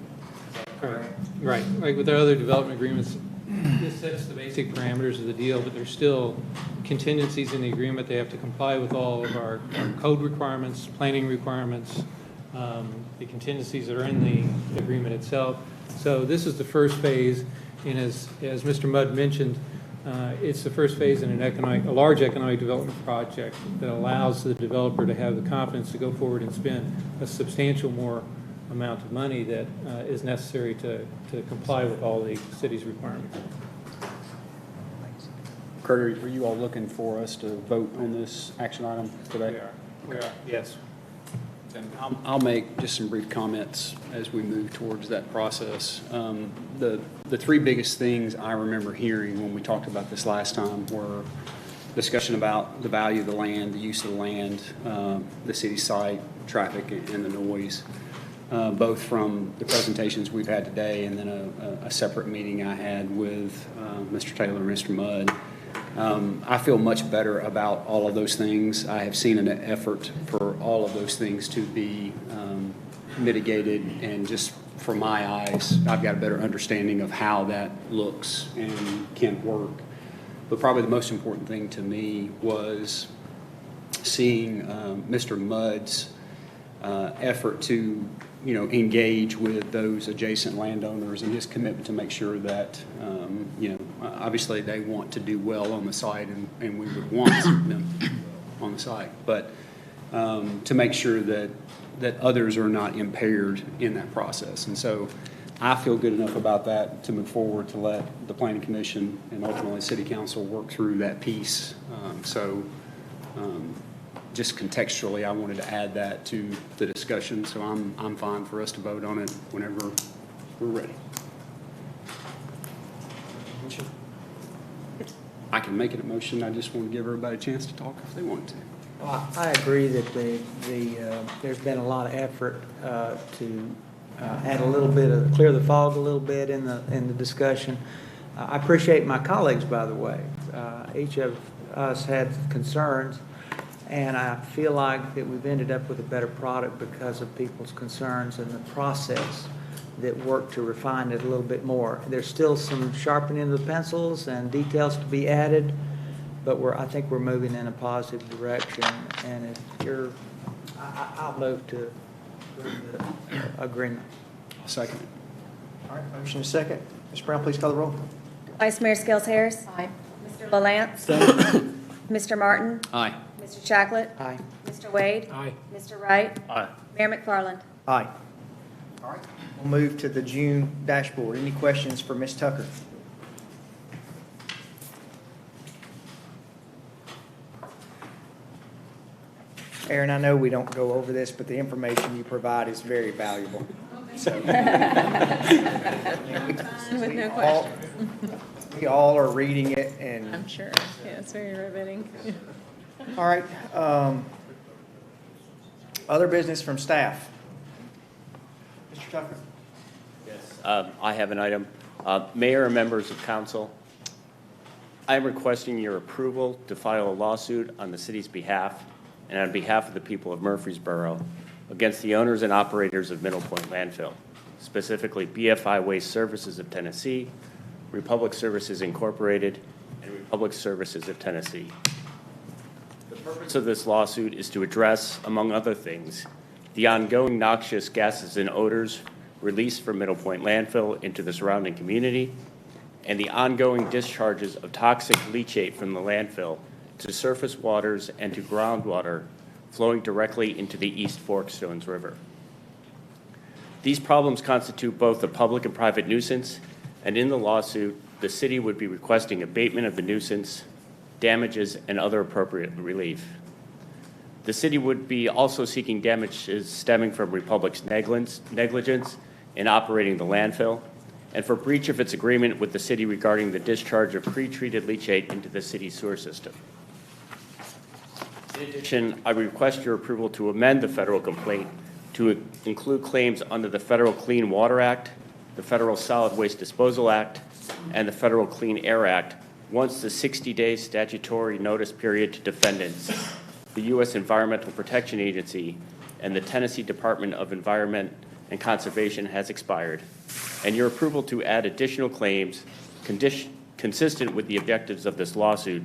Right. Like with our other development agreements, this sets the basic parameters of the deal, but there's still contingencies in the agreement. They have to comply with all of our code requirements, planning requirements, the contingencies that are in the agreement itself. So this is the first phase, and as Mr. Mudd mentioned, it's the first phase in a large economic development project that allows the developer to have the confidence to go forward and spend a substantial more amount of money that is necessary to comply with all the city's requirements. Kurt, are you all looking for us to vote on this action item today? We are, yes. And I'll make just some brief comments as we move towards that process. The three biggest things I remember hearing when we talked about this last time were discussion about the value of the land, the use of the land, the city site, traffic, and the noise, both from the presentations we've had today and then a separate meeting I had with Mr. Taylor and Mr. Mudd. I feel much better about all of those things. I have seen an effort for all of those things to be mitigated, and just from my eyes, I've got a better understanding of how that looks and can work. But probably the most important thing to me was seeing Mr. Mudd's effort to engage with those adjacent landowners and his commitment to make sure that, obviously they want to do well on the site, and we would want them on the site, but to make sure that others are not impaired in that process. And so I feel good enough about that to move forward to let the Planning Commission and ultimately City Council work through that piece. Just contextually, I wanted to add that to the discussion, so I'm fine for us to vote on it whenever we're ready. I can make it a motion. I just want to give everybody a chance to talk if they want to. Well, I agree that there's been a lot of effort to add a little bit of, clear the fog a little bit in the discussion. I appreciate my colleagues, by the way. Each of us had concerns, and I feel like that we've ended up with a better product because of people's concerns and the process that worked to refine it a little bit more. There's still some sharpening of the pencils and details to be added, but I think we're moving in a positive direction. And if you're, I'll move to the agreement. I'll second it. All right, motion is second. Ms. Brown, please call the roll. Vice Mayor Skels Harris. Aye. Mr. LaLance. Mr. Martin. Aye. Mr. Shacklet. Aye. Mr. Wade. Aye. Mr. Wright. Aye. Mayor McFarland. Aye. All right, we'll move to the June dashboard. Any questions for Ms. Tucker? Aaron, I know we don't go over this, but the information you provide is very valuable. So With no question. we all are reading it, and I'm sure. Yeah, it's very riveting. all right. Other business from staff. Mr. Tucker. I have an item. Mayor and members of council, I am requesting your approval to file a lawsuit on the city's behalf and on behalf of the people of Murfreesboro against the owners and operators of Middle Point Landfill, specifically BFI Waste Services of Tennessee, Republic Services Incorporated, and Republic Services of Tennessee. The purpose of this lawsuit is to address, among other things, the ongoing noxious gases and odors released from Middle Point Landfill into the surrounding community, and the ongoing discharges of toxic leachate from the landfill to surface waters and to groundwater flowing directly into the East Fork Stones River. These problems constitute both a public and private nuisance, and in the lawsuit, the city would be requesting abatement of the nuisance, damages, and other appropriate relief. The city would be also seeking damages stemming from Republic's negligence in operating the landfill, and for breach of its agreement with the city regarding the discharge of pre-treated leachate into the city's sewer system. In addition, I request your approval to amend the federal complaint to include claims under the Federal Clean Water Act, the Federal Solid Waste Disposal Act, and the Federal Clean Air Act once the 60-day statutory notice period to defendants, the U.S. Environmental Protection Agency, and the Tennessee Department of Environment and Conservation has expired, and your approval to add additional claims consistent with the objectives of this lawsuit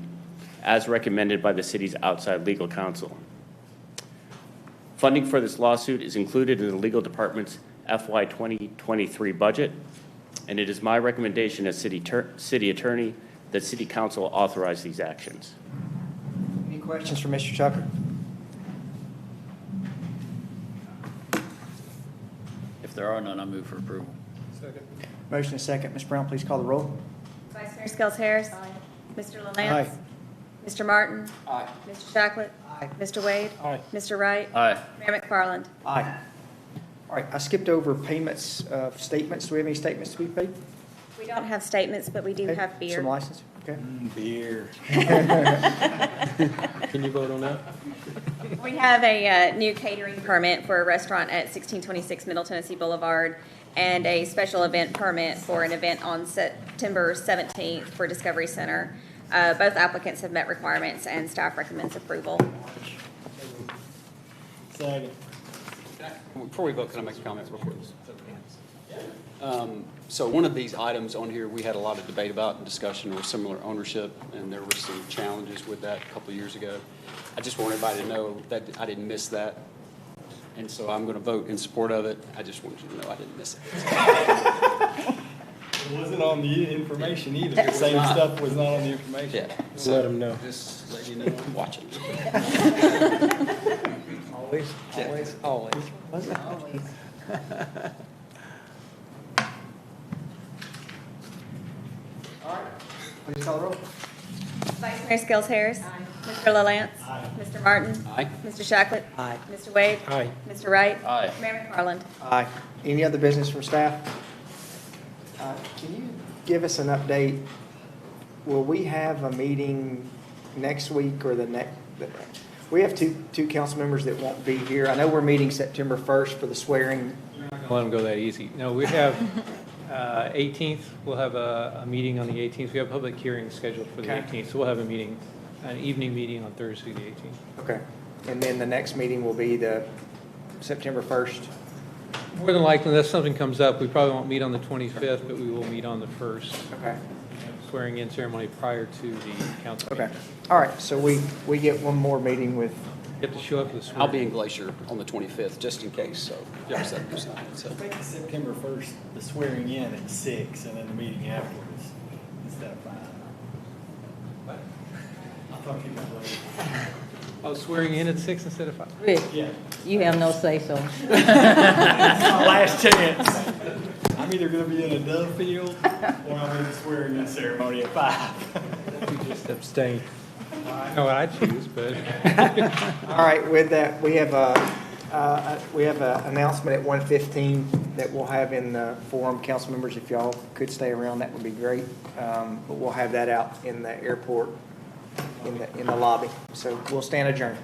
as recommended by the city's outside legal counsel. Funding for this lawsuit is included in the legal department's FY 2023 budget, and it is my recommendation as city attorney that city council authorize these actions. Any questions for Mr. Tucker? If there are none, I move for approval. Motion and second. Ms. Brown, please call the roll. Vice Mayor Skels Harris. Mr. LaLance. Aye. Mr. Martin. Aye. Mr. Shacklet. Mr. Wade. Aye. Mr. Wright. Aye. Mayor McFarland. Aye. All right, I skipped over payments of statements. Do we have any statements to be paid? We don't have statements, but we do Okay, have beer. Some license, okay. Beer. Can you vote on that? We have a new catering permit for a restaurant at 1626 Middle Tennessee Boulevard and a special event permit for an event on September 17th for Discovery Center. Both applicants have met requirements and staff recommends approval. Second. Before we vote, can I make a comment real quick? So one of these items on here, we had a lot of debate about and discussion with similar ownership, and there were some challenges with that a couple of years ago. I just want everybody to know that I didn't miss that, and so I'm going to vote in support of it. I just want you to know I didn't miss it. It wasn't on the information either. The same stuff was not on the information. Yeah. So let them know. Just let you know I'm watching. Always, always, always. Always. Please call the roll. Vice Mayor Skels Harris. Mr. LaLance. Mr. Martin. Aye. Mr. Shacklet. Aye. Mr. Wade. Aye. Mr. Wright. Aye. Mayor McFarland. Aye. Any other business from staff? Can you give us an update? Will we have a meeting next week or the next? We have two council members that won't be here. I know we're meeting September 1st for the swearing. Don't let them go that easy. No, we have 18th, we'll have a meeting on the 18th. We have a public hearing scheduled for the Okay. 18th, so we'll have a meeting, an evening meeting on Thursday, the 18th. Okay. And then the next meeting will be the September 1st. More than likely, unless something comes up, we probably won't meet on the 25th, but we will meet on the 1st. Okay. Swearing in ceremony prior to the council. Okay. All right. So we get one more meeting with. You have to show up for the swearing. I'll be in Glacier on the 25th, just in case, so if you ever set this up. So. I think it's September 1st, the swearing in at 6, and then the meeting afterwards instead of 5. What? I thought you meant later. Oh, swearing in at 6 instead of 5? Rick, Yeah. you have no say-so. Last chance. I'm either going to be in a dove field or I'm in the swearing in ceremony at 5. You just abstain. I know what I choose, but. All right. With that, we have a announcement at 1:15 that we'll have in the forum. Council members, if y'all could stay around, that would be great. But we'll have that out in the airport in the lobby. So we'll stand adjourned.